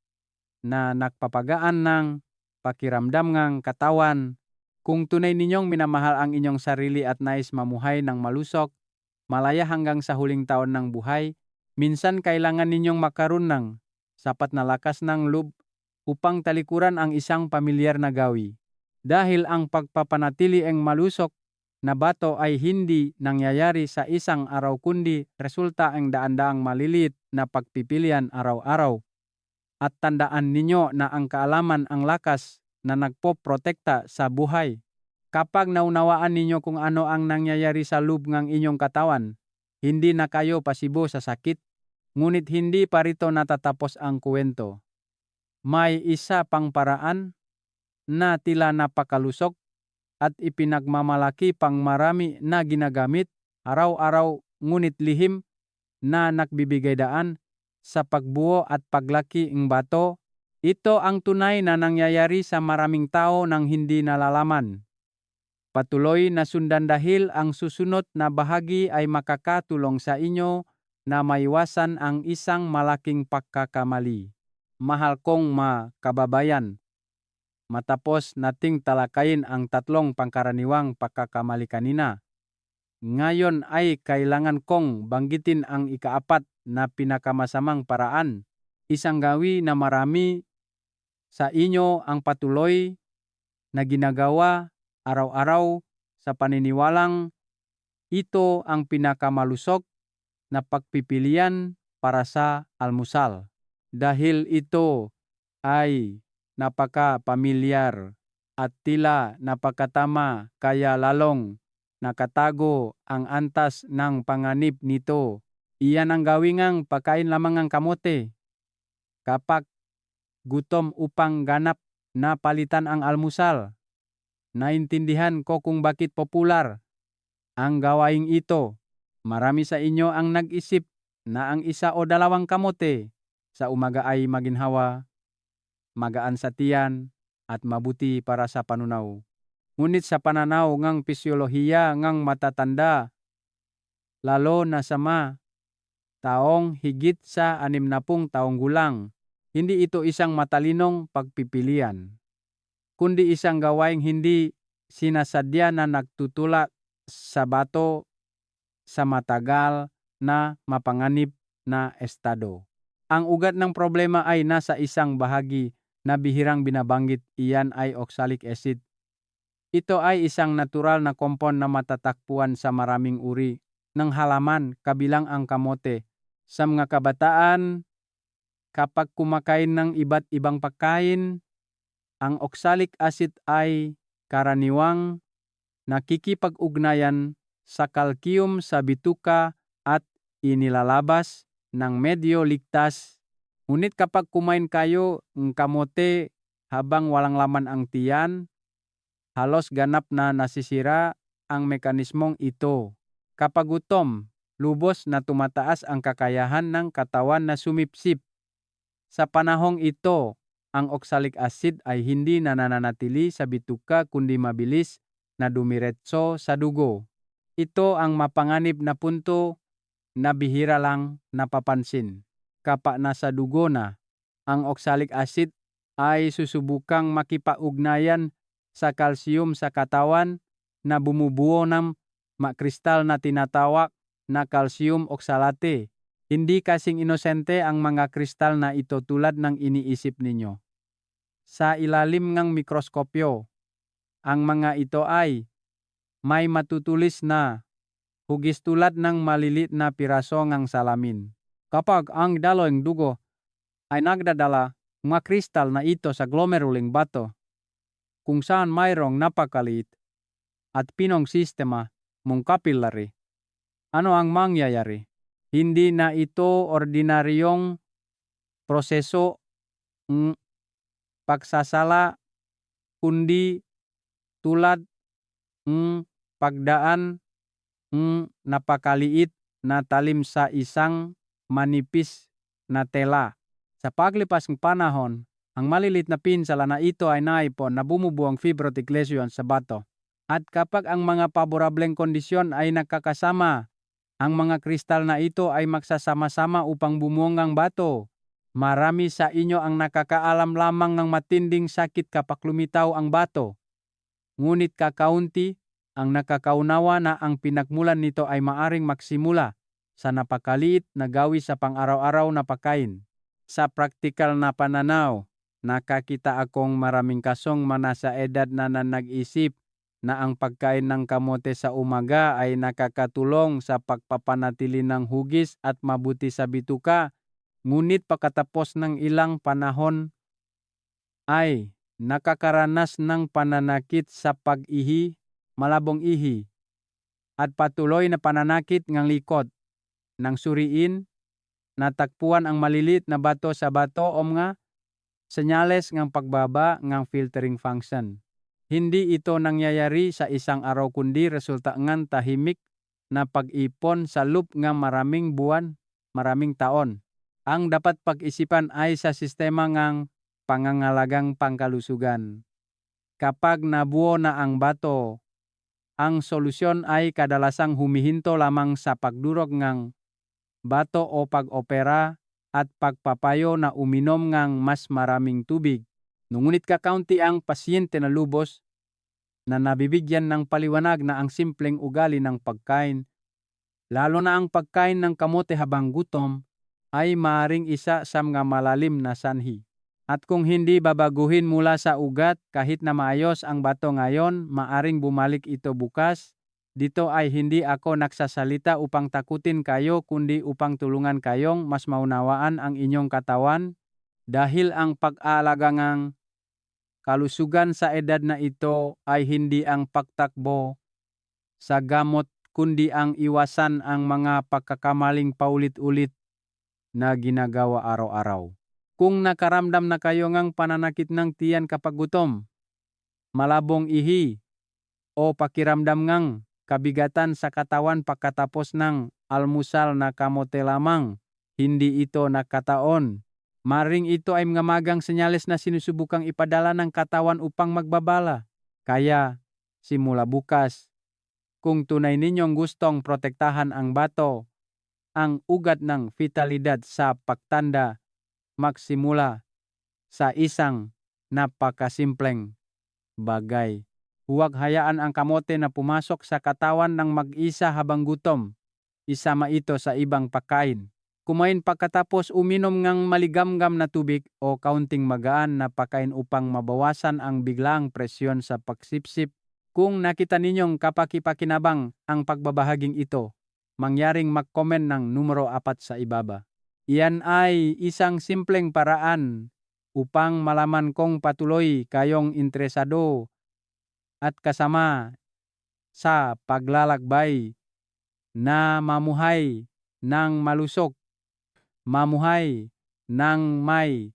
na nagpapagaan ng pakiramdam ng katawan. Kung tunay ninyong minamahal ang inyong sarili at nais mamuhay ng malusog, malaya hanggang sa huling taon ng buhay, minsan kailangan ninyong makaroon ng sapat na lakas ng loob upang talikuran ang isang pamilyar na gawi. Dahil ang pagpapanatili ang malusog na bato ay hindi nangyayari sa isang araw kundi resulta ang daan-daang maliliit na pagpipilian araw-araw. At tandaan ninyo na ang kaalaman ang lakas na nagpoprotekta sa buhay. Kapag naunawaan ninyo kung ano ang nangyayari sa loob ng inyong katawan, hindi na kayo pasibo sa sakit. Ngunit hindi pa rito natatapos ang kwento. May isa pang paraan na tila napakalusog at ipinagmamalaki pang marami na ginagamit araw-araw ngunit lihim na nagbibigay daan sa pagbuo at paglaki ng bato. Ito ang tunay na nangyayari sa maraming tao nang hindi nalalaman. Patuloy na sundan dahil ang susunod na bahagi ay makakatulong sa inyo na maiwasan ang isang malaking pagkakamali. Mahal kong kababayan, matapos nating talakayin ang 3 pangkaraniwang pagkakamali kanina, ngayon ay kailangan kong banggitin ang ika-4 na pinakamasamang paraan. Isang gawi na marami sa inyo ang patuloy na ginagawa araw-araw sa paniniwalang ito ang pinakamalusog na pagpipilian para sa almusal. Dahil ito ay napaka-pamilyar at tila napakatama kaya lalong nakatago ang antas ng panganib nito. Iyan ang gawingang pagkain lamang ang kamote. Kapag gutom upang ganap na palitan ang almusal, naintindihan ko kung bakit popular ang gawaing ito. Marami sa inyo ang nag-isip na ang 1 o 2 kamote sa umaga ay maginhawa, magaan sa tiyan, at mabuti para sa panunaw. Ngunit sa pananaw ng pisyolohiya ng matatanda, lalo na sa taong higit sa 60 taong gulang, hindi ito isang matalinong pagpipilian, kundi isang gawaing hindi sinasadya na nagtutulak sa bato sa matagal na mapanganib na estado. Ang ugat ng problema ay nasa isang bahagi na bihirang binabanggit, iyan ay oxalic acid. Ito ay isang natural na compound na matatagpuan sa maraming uri ng halaman kabilang ang kamote. Sa mga kabataan, kapag kumakain ng iba't ibang pagkain, ang oxalic acid ay karaniwang nakikipag-ugnayan sa calcium sa bituka at inilalabas ng medyo ligtas. Ngunit kapag kumain kayo ng kamote habang walang laman ang tiyan, halos ganap na nasisira ang mekanismong ito. Kapag gutom, lubos na tumataas ang kakayahan ng katawan na sumipsip. Sa panahong ito, ang oxalic acid ay hindi na nananatili sa bituka kundi mabilis na dumiretso sa dugo. Ito ang mapanganib na punto na bihira lang napapansin. Kapag nasa dugo na, ang oxalic acid ay susubukang makipag-ugnayan sa kalsiyum sa katawan na bumubuo ng makristal na tinatawag na calcium oxalate. Hindi kasing inosente ang mga kristal na ito tulad ng iniisip ninyo. Sa ilalim ng mikroskopyo, ang mga ito ay may matutulis na hugis tulad ng malilit na piraso ng salamin. Kapag ang daloy dugo ay nagdadala mga kristal na ito sa glomerulong bato, kung saan mayroong napakaliit at pinong sistema mong kapillary, ano ang mangyayari? Hindi na ito ordinaryong proseso ng pagsasala, kundi tulad ng pagdaan ng napakaliit na talim sa isang manipis na tela. Sa paglipas ng panahon, ang malilit na pinsala na ito ay naipon na bumubuong fibrotic lesion sa bato. At kapag ang mga paborableng kondisyon ay nakakasama, ang mga kristal na ito ay magsasama-sama upang bumuong ang bato. Marami sa inyo ang nakakaalam lamang ng matinding sakit kapag lumitaw ang bato. Ngunit kakaunti ang nakakaunawa na ang pinagmulan nito ay maaring magsimula sa napakaliit na gawi sa pang-araw-araw na pagkain. Sa praktikal na pananaw, nakakita akong maraming kasong manasa edad na nag-isip na ang pagkain ng kamote sa umaga ay nakakatulong sa pagpapanatili ng hugis at mabuti sa bituka, ngunit pagkatapos ng ilang panahon ay nakakaranas ng pananakit sa pag-ihi, malabong ihi, at patuloy na pananakit ng likod. Nang suriin, natagpuan ang malilit na bato sa bato o mga senyales ng pagbaba ng filtering function. Hindi ito nangyayari sa isang araw kundi resulta ng tahimik na pag-ipon sa loop ng maraming buwan, maraming taon. Ang dapat pag-isipan ay sa sistema ng pangangalagang pangkalusugan. Kapag nabuo na ang bato, ang solusyon ay kadalasang humihinto lamang sa pagdurog ng bato o pag-opera at pagpapayo na uminom ng mas maraming tubig. Ngunit kakaunti ang pasyente na lubos na nabibigyan ng paliwanag na ang simpleng ugali ng pagkain, lalo na ang pagkain ng kamote habang gutom, ay maaring isa sa mga malalim na sanhi. At kung hindi babaguhin mula sa ugat kahit na maayos ang bato ngayon, maaring bumalik ito bukas. Dito ay hindi ako nagsasalita upang takutin kayo kundi upang tulungan kayong mas maunawaan ang inyong katawan dahil ang pag-aalaga ng kalusugan sa edad na ito ay hindi ang pagtakbo sa gamot kundi ang iwasan ang mga pagkakamaling paulit-ulit na ginagawa araw-araw. Kung nakaramdam na kayo ng pananakit ng tiyan kapag gutom, malabong ihi, o pakiramdam ng kabigatan sa katawan pagkatapos ng almusal na kamote lamang, hindi ito nakataon. Maring ito ay mga magang senyales na sinusubukang ipadala ng katawan upang magbabala. Kaya, simula bukas, kung tunay ninyong gustong protektahan ang bato, ang ugat ng vitalidad sa pagtanda, magsimula sa isang napakasimpleng bagay. Huwag hayaan ang kamote na pumasok sa katawan ng mag-isa habang gutom. Isama ito sa ibang pagkain. Kumain pagkatapos uminom ng maligamgam na tubig o kaunting magaan na pagkain upang mabawasan ang biglaang presyon sa pagsipsip. Kung nakita ninyong kapakipakinabang ang pagbabahaging ito, mangyaring mag-comment ng numero 4 sa ibaba. Iyan ay isang simpleng paraan upang malaman kung patuloy kayong interesado at kasama sa paglalakbay na mamuhay ng malusog, mamuhay ng may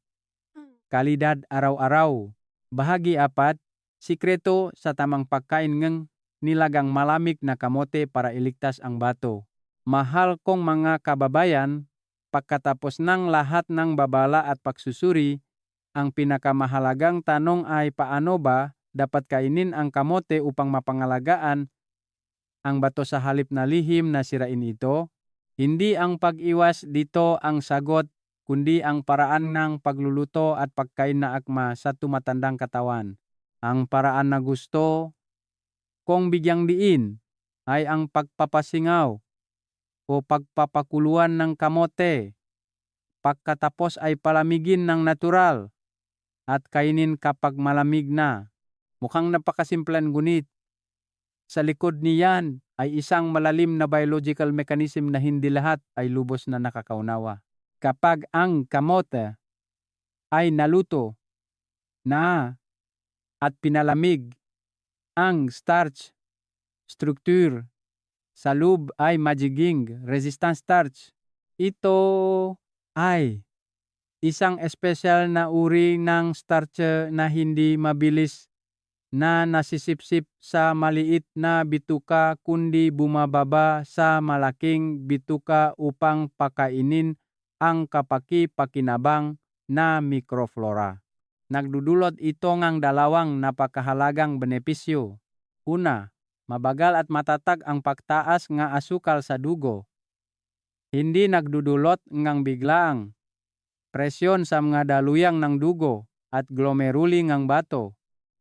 kalidad araw-araw. Bahagi 4, sikreto sa tamang pagkain ng nilagang malamig na kamote para iligtas ang bato. Mahal kong mga kababayan, pagkatapos ng lahat ng babala at pagsusuri, ang pinakamahalagang tanong ay paano ba dapat kainin ang kamote upang mapangalagaan ang bato sa halip na lihim na sirain ito? Hindi ang pag-iwas dito ang sagot, kundi ang paraan ng pagluluto at pagkain na akma sa tumatandang katawan. Ang paraan na gusto kong bigyang diin ay ang pagpapasingaw o pagpapakuluan ng kamote. Pagkatapos ay palamigin ng natural at kainin kapag malamig na. Mukhang napakasimple ngunit sa likod niyan ay isang malalim na biological mechanism na hindi lahat ay lubos na nakakaunawa. Kapag ang kamote ay naluto na at pinalamig, ang starch structure sa loob ay magiging resistant starch. Ito ay isang espesyal na uri ng starch na hindi mabilis na nasisipsip sa maliit na bituka kundi bumababa sa malaking bituka upang pakainin ang kapaki-pakinabang na mikroflora. Nagdudulot ito ng dalawang napakahalagang benepisyo. Una, mabagal at matatag ang pagtaas nga asukal sa dugo. Hindi nagdudulot ng biglaang presyon sa mga daluyang ng dugo at glomeruli ng bato.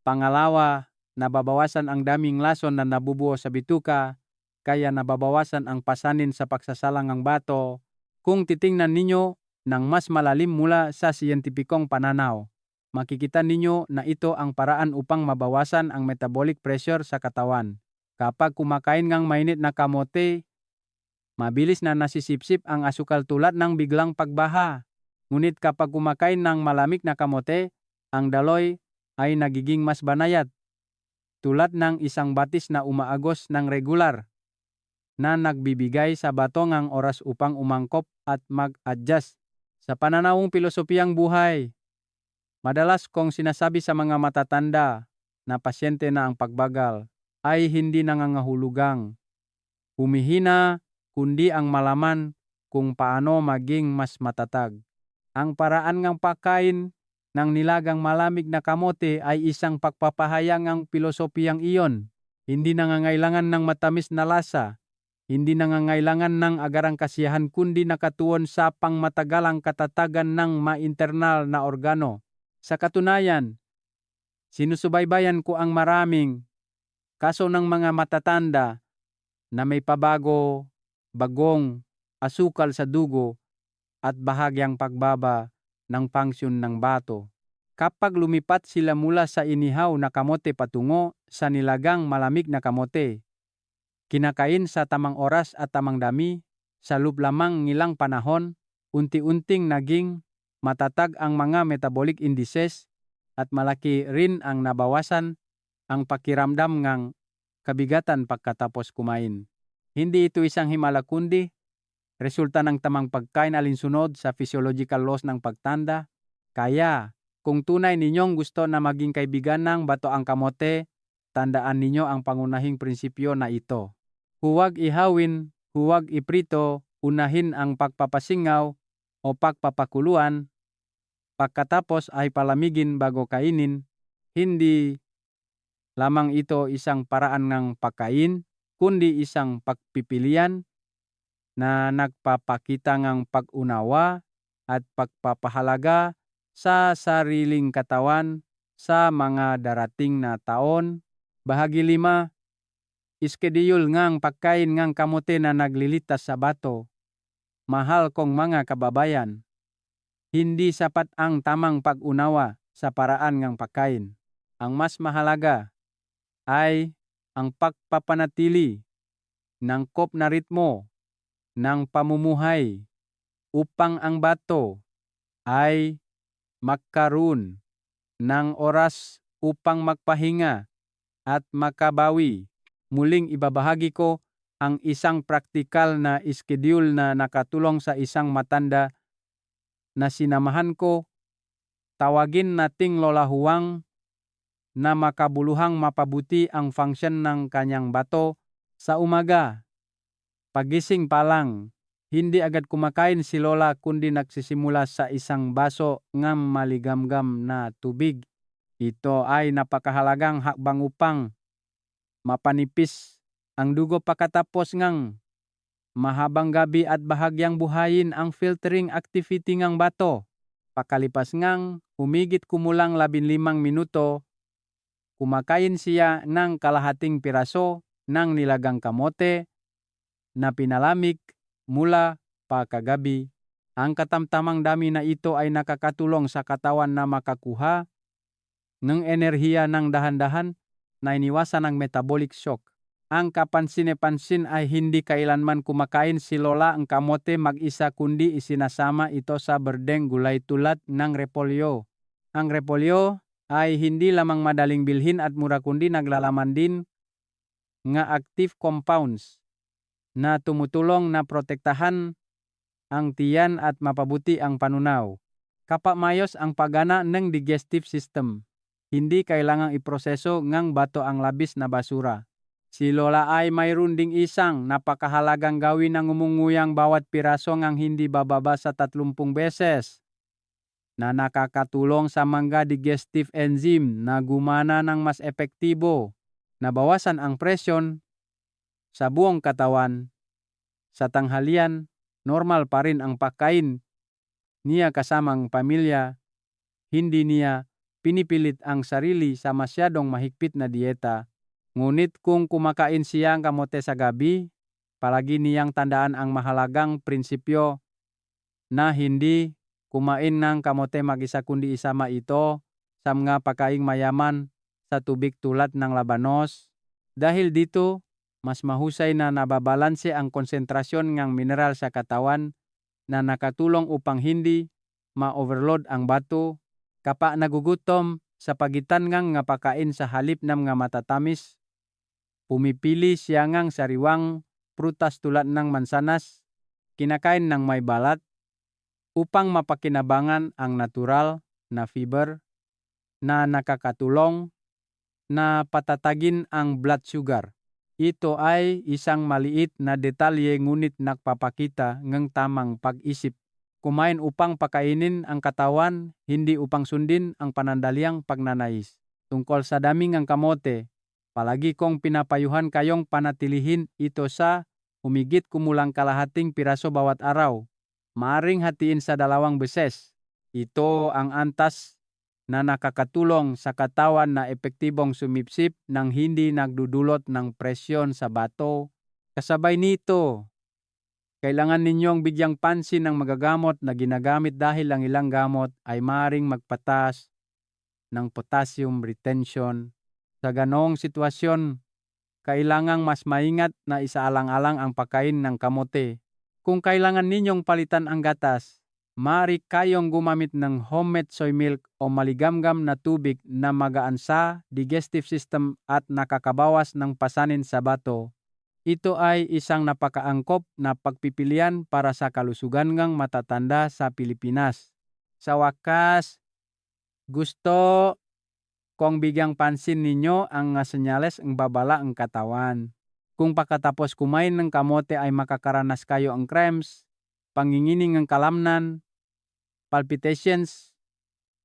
Pangalawa, nababawasan ang daming lason na nabubuo sa bituka, kaya nababawasan ang pasanin sa pagsasalang ng bato. Kung titingnan ninyo ng mas malalim mula sa siyentipikong pananaw, makikita ninyo na ito ang paraan upang mabawasan ang metabolic pressure sa katawan. Kapag kumakain ng mainit na kamote, mabilis na nasisipsip ang asukal tulad ng biglang pagbaha. Ngunit kapag kumakain ng malamig na kamote, ang daloy ay nagiging mas banayad, tulad ng isang batis na umaagos ng regular, na nagbibigay sa bato ng oras upang umangkop at mag-adjust. Sa pananawang pilosopiyang buhay, madalas kong sinasabi sa mga matatanda na pasyente na ang pagbagal ay hindi nangangahulugang humihina, kundi ang malaman kung paano maging mas matatag. Ang paraan ng pagkain ng nilagang malamig na kamote ay isang pagpapahayag ng pilosopiyang iyon. Hindi nangangailangan ng matamis na lasa, hindi nangangailangan ng agarang kasiyahan kundi nakatuon sa pangmatagalang katatagan ng ma-internal na organo. Sa katunayan, sinusubaybayan ko ang maraming kaso ng mga matatanda na may bagong asukal sa dugo at bahagyang pagbaba ng function ng bato. Kapag lumipat sila mula sa inihaw na kamote patungo sa nilagang malamig na kamote, kinakain sa tamang oras at tamang dami, sa loob lamang ilang panahon, unti-unting naging matatag ang mga metabolic indices at malaki rin ang nabawasan ang pakiramdam ng kabigatan pagkatapos kumain. Hindi ito isang himala kundi resulta ng tamang pagkain alinsunod sa physiological laws ng pagtanda. Kaya, kung tunay ninyong gusto na maging kaibigan ng bato ang kamote, tandaan ninyo ang pangunahing prinsipyo na ito. Huwag ihawin, huwag iprito, unahin ang pagpapasingaw o pagpapakuluan. Pagkatapos ay palamigin bago kainin. Hindi lamang ito isang paraan ng pagkain, kundi isang pagpipilian na nagpapakita ng pag-unawa at pagpapahalaga sa sariling katawan sa mga darating na taon. Bahagi 5, schedule ngang pagkain ngang kamote na naglilitas sa bato. Mahal kong mga kababayan, hindi sapat ang tamang pag-unawa sa paraan ngang pagkain. Ang mas mahalaga ay ang pagpapanatili ng na ritmo ng pamumuhay upang ang bato ay magkaroon ng oras upang magpahinga at makabawi. Muling ibabahagi ko ang isang praktikal na schedule na nakatulong sa isang matanda na sinamahan ko. Tawagin nating Lola Huwang. na makabuluhang mapabuti ang function ng kanyang bato sa umaga. Pagising pa lang, hindi agad kumakain si Lola kundi nagsisimula sa isang baso ng maligamgam na tubig. Ito ay napakahalagang hakbang upang mapanipis ang dugo pagkatapos ng mahabang gabi at bahagyang buhayin ang filtering activity ng bato. Pakalipas ng humigit kumulang 15 minuto, kumakain siya ng kalahating piraso ng nilagang kamote na pinalamig mula pa kagabi. Ang katamtamang dami na ito ay nakakatulong sa katawan na makakuha ng enerhiya ng dahan-dahan na iniwasan ng metabolic shock. Ang kapansin-pansin ay hindi kailanman kumakain si Lola ang kamote mag-isa kundi isinasama ito sa berdeng gulay tulad ng repolyo. Ang repolyo ay hindi lamang madaling bilhin at mura kundi naglalaman din nga active compounds na tumutulong na protektahan ang tiyan at mapabuti ang panunaw. Kapamayos ang pagana ng digestive system. Hindi kailangang iproseso ng bato ang labis na basura. Si Lola ay mayroon ding isang napakahalagang gawin ng umunguyang bawat piraso ng hindi bababa sa 30 beses na nakakatulong sa mga digestive enzyme na gumana ng mas epektibo. Nabawasan ang presyon sa buong katawan. Sa tanghalian, normal pa rin ang pagkain niya kasamang pamilya. Hindi niya pinipilit ang sarili sa masyadong mahigpit na dieta. Ngunit kung kumakain siya ng kamote sa gabi, palagi niyang tandaan ang mahalagang prinsipyo na hindi kumain ng kamote mag-isa kundi isama ito sa mga pagkaing mayaman sa tubig tulad ng labanos. Dahil dito, mas mahusay na nababalanse ang konsentrasyon ng mineral sa katawan na nakatulong upang hindi ma-overload ang bato. Kapag nagugutom sa pagitan ng pagkain sa halip ng mga matatamis, pumipili siya ng sariwang prutas tulad ng mansanas, kinakain ng may balat, upang mapakinabangan ang natural na fiber na nakakatulong na patatagin ang blood sugar. Ito ay isang maliit na detalye ngunit nagpapakita ng tamang pag-isip. Kumain upang pakainin ang katawan, hindi upang sundin ang panandaliang pagnanais. Tungkol sa dami ng kamote, palagi kong pinapayuhan kayong panatilihin ito sa humigit kumulang kalahating piraso bawat araw. Maaring hatiin sa 2 beses. Ito ang antas na nakakatulong sa katawan na epektibong sumipsip ng hindi nagdudulot ng presyon sa bato. Kasabay nito, kailangan ninyong bigyang pansin ng magagamot na ginagamit dahil ang ilang gamot ay maaring magpatas ng potassium retention. Sa ganong sitwasyon, kailangang mas maingat na isaalang-alang ang pagkain ng kamote. Kung kailangan ninyong palitan ang gatas, maaari kayong gumamit ng homemade soy milk o maligamgam na tubig na magaan sa digestive system at nakakabawas ng pasanin sa bato. Ito ay isang napakaangkop na pagpipilian para sa kalusugan ng matatanda sa Pilipinas. Sa wakas, gusto kung bigyang pansin ninyo ang senyales ng babala ang katawan. Kung pagkatapos kumain ng kamote ay makakaranas kayo ang cramps, pangingining ng kalamnan, palpitations,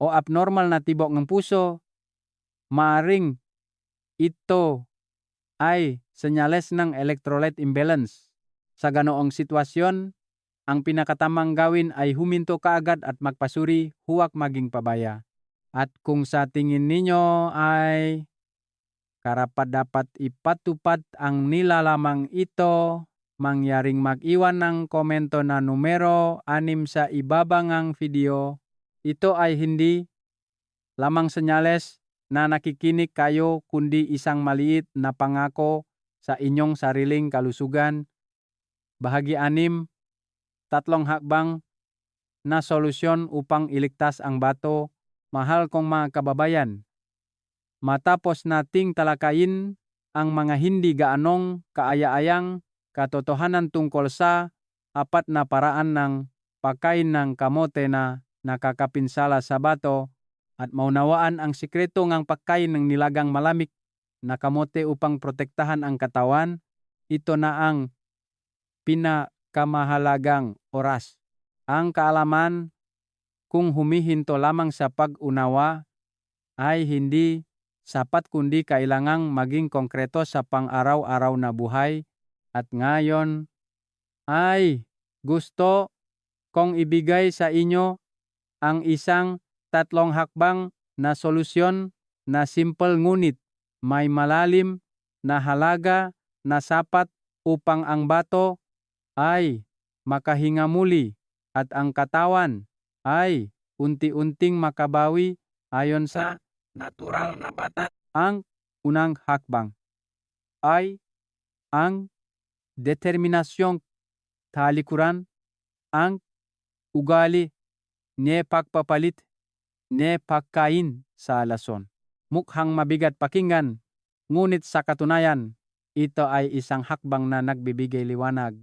o abnormal na tibok ng puso, maaring ito ay senyales ng electrolyte imbalance. Sa ganoong sitwasyon, ang pinakatamang gawin ay huminto kaagad at magpasuri, huwag maging pabaya. At kung sa tingin ninyo ay karapat-dapat ipatupad ang nilalamang ito, mangyaring mag-iwan ng komento na numero 6 sa ibaba ng video. Ito ay hindi lamang senyales na nakikinig kayo kundi isang maliit na pangako sa inyong sariling kalusugan. Bahagi 6, 3 hakbang na solusyon upang iligtas ang bato. Mahal kong mga kababayan, matapos nating talakayin ang mga hindi gaanong kaaya-ayang katotohanan tungkol sa 4 na paraan ng pagkain ng kamote na nakakapinsala sa bato, at maunawaan ang sikreto ngang pagkain ng nilagang malamig na kamote upang protektahan ang katawan, ito na ang pinakamahalagang oras. Ang kaalaman kung humihinto lamang sa pag-unawa ay hindi sapat kundi kailangang maging konkreto sa pang-araw-araw na buhay. At ngayon ay gusto kong ibigay sa inyo ang isang 3 hakbang na solusyon na simple ngunit may malalim na halaga na sapat upang ang bato ay makahinga muli at ang katawan ay unti-unting makabawi ayon sa natural na batas. Ang unang hakbang ay ang determinasyong talikuran, ang ugali ne pagpapalit ne pagkain sa lason. Mukhang mabigat pakinggan, ngunit sa katunayan, ito ay isang hakbang na nagbibigay liwanag.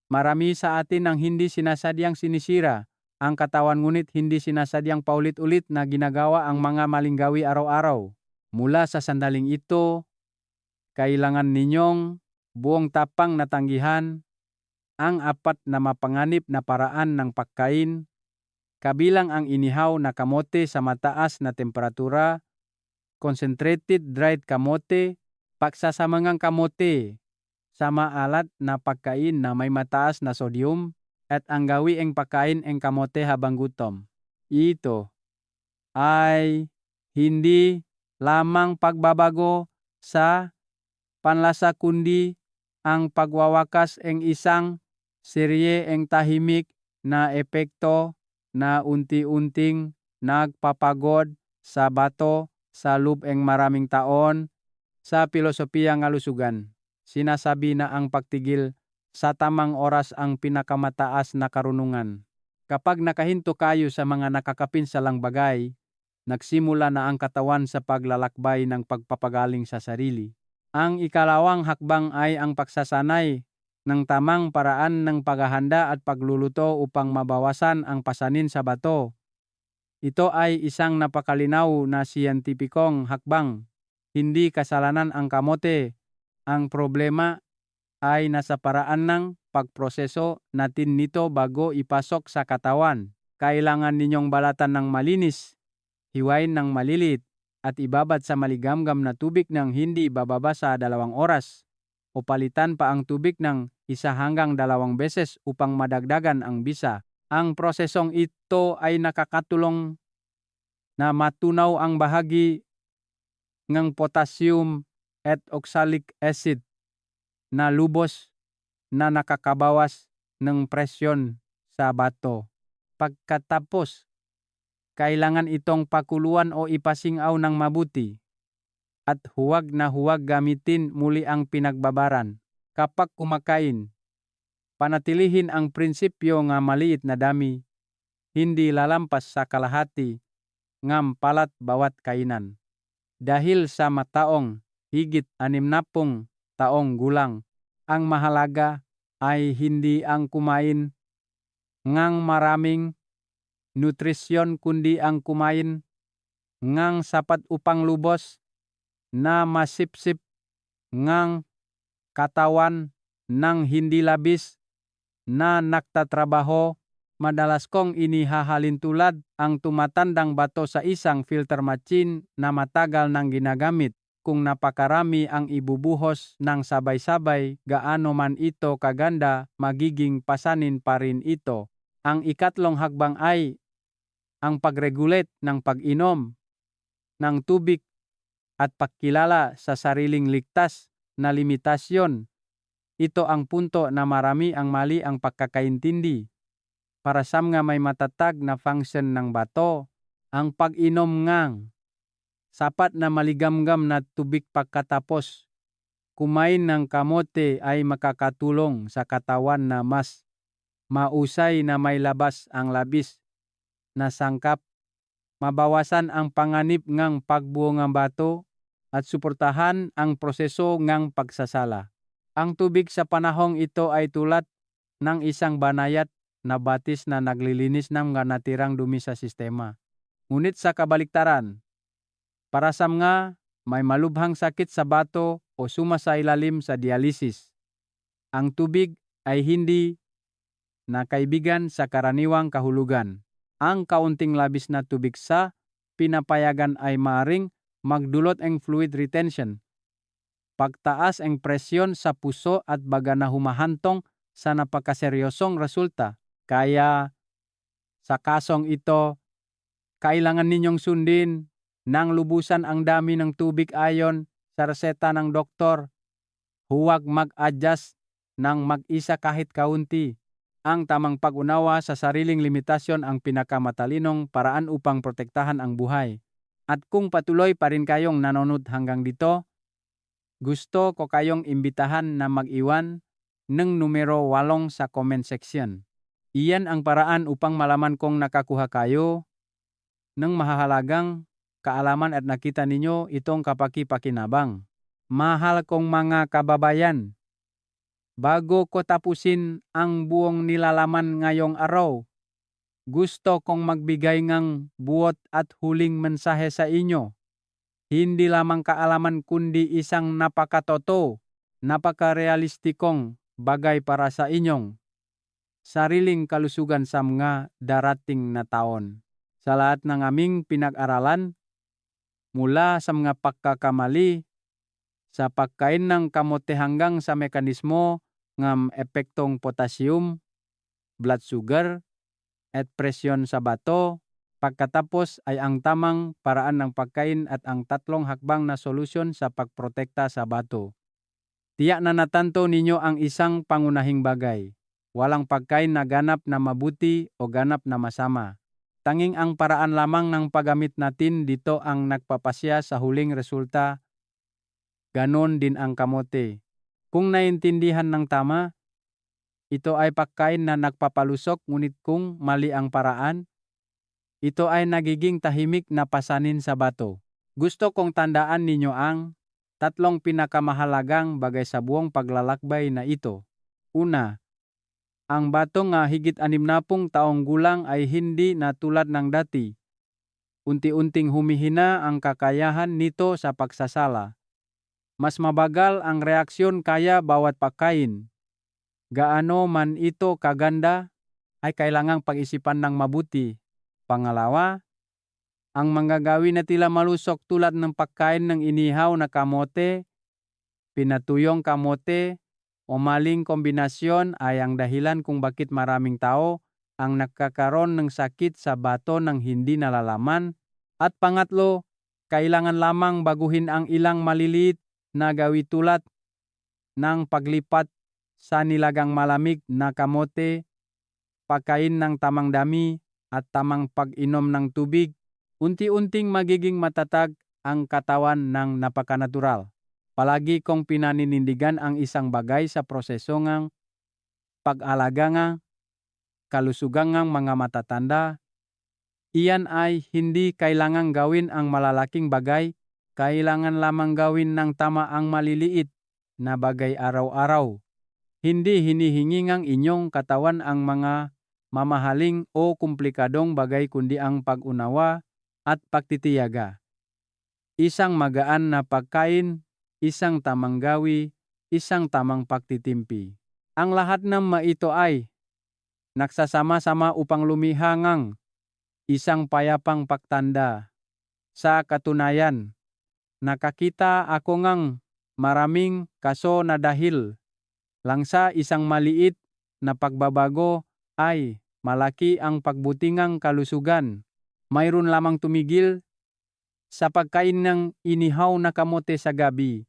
Marami sa atin ang hindi sinasadyang sinisira ang katawan ngunit hindi sinasadyang paulit-ulit na ginagawa ang mga maling gawi araw-araw. Mula sa sandaling ito, kailangan ninyong buong tapang na tanggihan ang 4 na mapanganib na paraan ng pagkain, kabilang ang inihaw na kamote sa mataas na temperatura, concentrated dried kamote, pagsasamangang kamote sa maalat na pagkain na may mataas na sodium, at ang gawieng pagkain ng kamote habang gutom. Ito ay hindi lamang pagbabago sa panlasa kundi ang pagwawakas ng isang serye ng tahimik na epekto na unti-unting nagpapagod sa bato sa loob ng maraming taon. Sa filosofiya ng kalusugan, sinasabi na ang pagtigil sa tamang oras ang pinakamataas na karunungan. Kapag nakahinto kayo sa mga nakakapinsalang bagay, nagsimula na ang katawan sa paglalakbay ng pagpapagaling sa sarili. Ang ikalawang hakbang ay ang pagsasanay ng tamang paraan ng paghahanda at pagluluto upang mabawasan ang pasanin sa bato. Ito ay isang napakalinaw na siyentipikong hakbang. Hindi kasalanan ang kamote. Ang problema ay nasa paraan ng pagproseso natin nito bago ipasok sa katawan. Kailangan ninyong balatan ng malinis, hiwain ng malilit, at ibabad sa maligamgam na tubig ng hindi bababa sa 2 oras, o palitan pa ang tubig ng 1 hanggang 2 beses upang madagdagan ang bisa. Ang prosesong ito ay nakakatulong na matunaw ang bahagi ng potassium at oxalic acid na lubos na nakakabawas ng presyon sa bato. Pagkatapos, kailangan itong pakuluan o ipasingaw ng mabuti. At huwag na huwag gamitin muli ang pinagbabaran. Kapag kumakain, panatilihin ang prinsipyo nga maliit na dami, hindi lalampas sa kalahati ngam palat bawat kainan. Dahil sa mataong higit 60 taong gulang, ang mahalaga ay hindi ang kumain ngang maraming nutrisyon kundi ang kumain ngang sapat upang lubos na masipsip ngang katawan ng hindi labis na nagtatrabaho. Madalas kong inihahalin tulad ang tumatandang bato sa isang filter machine na matagal nang ginagamit. Kung napakarami ang ibubuhos ng sabay-sabay, gaano man ito kaganda, magiging pasanin pa rin ito. Ang ikatlong hakbang ay ang pag-regulate ng pag-inom ng tubig at pagkilala sa sariling ligtas na limitasyon. Ito ang punto na marami ang mali ang pagkakaintindi. Para sa mga may matatag na function ng bato, ang pag-inom ngang sapat na maligamgam na tubig pagkatapos kumain ng kamote ay makakatulong sa katawan na mas mausay na may labas ang labis na sangkap, mabawasan ang panganib ngang pagbuo ng bato, at suportahan ang proseso ngang pagsasala. Ang tubig sa panahong ito ay tulad ng isang banayad na batis na naglilinis ng natirang dumi sa sistema. Ngunit sa kabaliktaran, parasam nga may malubhang sakit sa bato o suma sa ilalim sa dialysis. Ang tubig ay hindi na kaibigan sa karaniwang kahulugan. Ang kaunting labis na tubig sa pinapayagan ay maaring magdulot ng fluid retention, pagtaas ang presyon sa puso at baga na humahantong sa napakaseryosong resulta. Kaya sa kasong ito, kailangan ninyong sundin ng lubusan ang dami ng tubig ayon sa reseta ng doktor. Huwag mag-adjust ng mag-isa kahit kaunti. Ang tamang pag-unawa sa sariling limitasyon ang pinakamatalinong paraan upang protektahan ang buhay. At kung patuloy pa rin kayong nanonood hanggang dito, gusto ko kayong imbitahan na mag-iwan ng numero 8 sa comment section. Iyan ang paraan upang malaman kung nakakuha kayo ng mahahalagang kaalaman at nakita ninyo itong kapaki-pakinabang. Mahal kong mga kababayan, bago ko tapusin ang buong nilalaman ngayong araw, gusto kong magbigay ng buot at huling mensahe sa inyo. Hindi lamang kaalaman kundi isang napakatotoo, napakarealistikong bagay para sa inyong sariling kalusugan sa mga darating na taon. Sa lahat ng aming pinag-aralan, mula sa mga pagkakamali, sa pagkain ng kamote hanggang sa mekanismo ng epektong potassium, blood sugar, at presyon sa bato, pagkatapos ay ang tamang paraan ng pagkain at ang 3 hakbang na solusyon sa pagprotekta sa bato. Tiyak na natanto ninyo ang isang pangunahing bagay. Walang pagkain na ganap na mabuti o ganap na masama. Tanging ang paraan lamang ng paggamit natin dito ang nagpapasya sa huling resulta. Ganon din ang kamote. Kung naintindihan ng tama, ito ay pagkain na nagpapalusok, ngunit kung mali ang paraan, ito ay nagiging tahimik na pasanin sa bato. Gusto kong tandaan ninyo ang 3 pinakamahalagang bagay sa buong paglalakbay na ito. Una, ang bato nga higit 60 taong gulang ay hindi na tulad ng dati. Unti-unting humihina ang kakayahan nito sa pagsasala. Mas mabagal ang reaksyon kaya bawat pagkain. Gaano man ito kaganda, ay kailangang pag-isipan ng mabuti. Pangalawa, ang manggagawi na tila malusok tulad ng pagkain ng inihaw na kamote, pinatuyong kamote, o maling kombinasyon ay ang dahilan kung bakit maraming tao ang nakakaroon ng sakit sa bato ng hindi nalalaman. At pangatlo, kailangan lamang baguhin ang ilang maliliit na gawi tulad ng paglipat sa nilagang malamig na kamote, pagkain ng tamang dami at tamang pag-inom ng tubig. Unti-unting magiging matatag ang katawan ng napakanatural. Palagi kong pinaninindigan ang isang bagay sa proseso ng pag-alaga ng kalusugan ng mga matatanda. Iyan ay hindi kailangang gawin ang malalaking bagay, kailangan lamang gawin ng tama ang maliliit na bagay araw-araw. Hindi hinihingi ng inyong katawan ang mga mamahaling o komplikadong bagay kundi ang pag-unawa at pagtitiyaga. Isang magaan na pagkain, isang tamang gawi, isang tamang pagtitimpi. Ang lahat ng maito ay nagsasama-sama upang lumihangang isang payapang pagtanda. Sa katunayan, nakakita ako ng maraming kaso na dahil lang sa isang maliit na pagbabago ay malaki ang pagbutingang kalusugan. Mayroon lamang tumigil sa pagkain ng inihaw na kamote sa gabi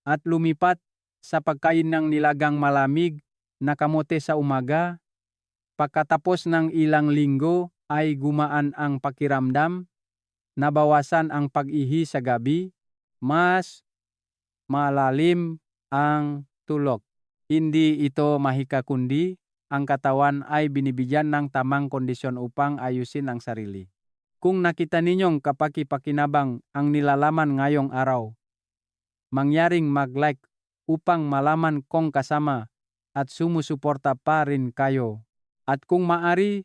at lumipat sa pagkain ng nilagang malamig na kamote sa umaga. Pagkatapos ng ilang linggo ay gumaan ang pakiramdam, nabawasan ang pag-ihi sa gabi, mas malalim ang tulog. Hindi ito mahika kundi ang katawan ay binibigyan ng tamang kondisyon upang ayusin ang sarili. Kung nakita ninyong kapaki-pakinabang ang nilalaman ngayong araw, mangyaring mag-like upang malaman kung kasama at sumusuporta pa rin kayo. At kung maari,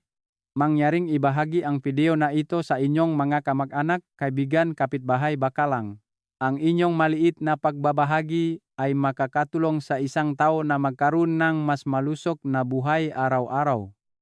mangyaring ibahagi ang video na ito sa inyong mga kamag-anak, kaibigan, kapitbahay bakalang. Ang inyong maliit na pagbabahagi ay makakatulong sa isang tao na magkaroon ng mas malusog na buhay araw-araw.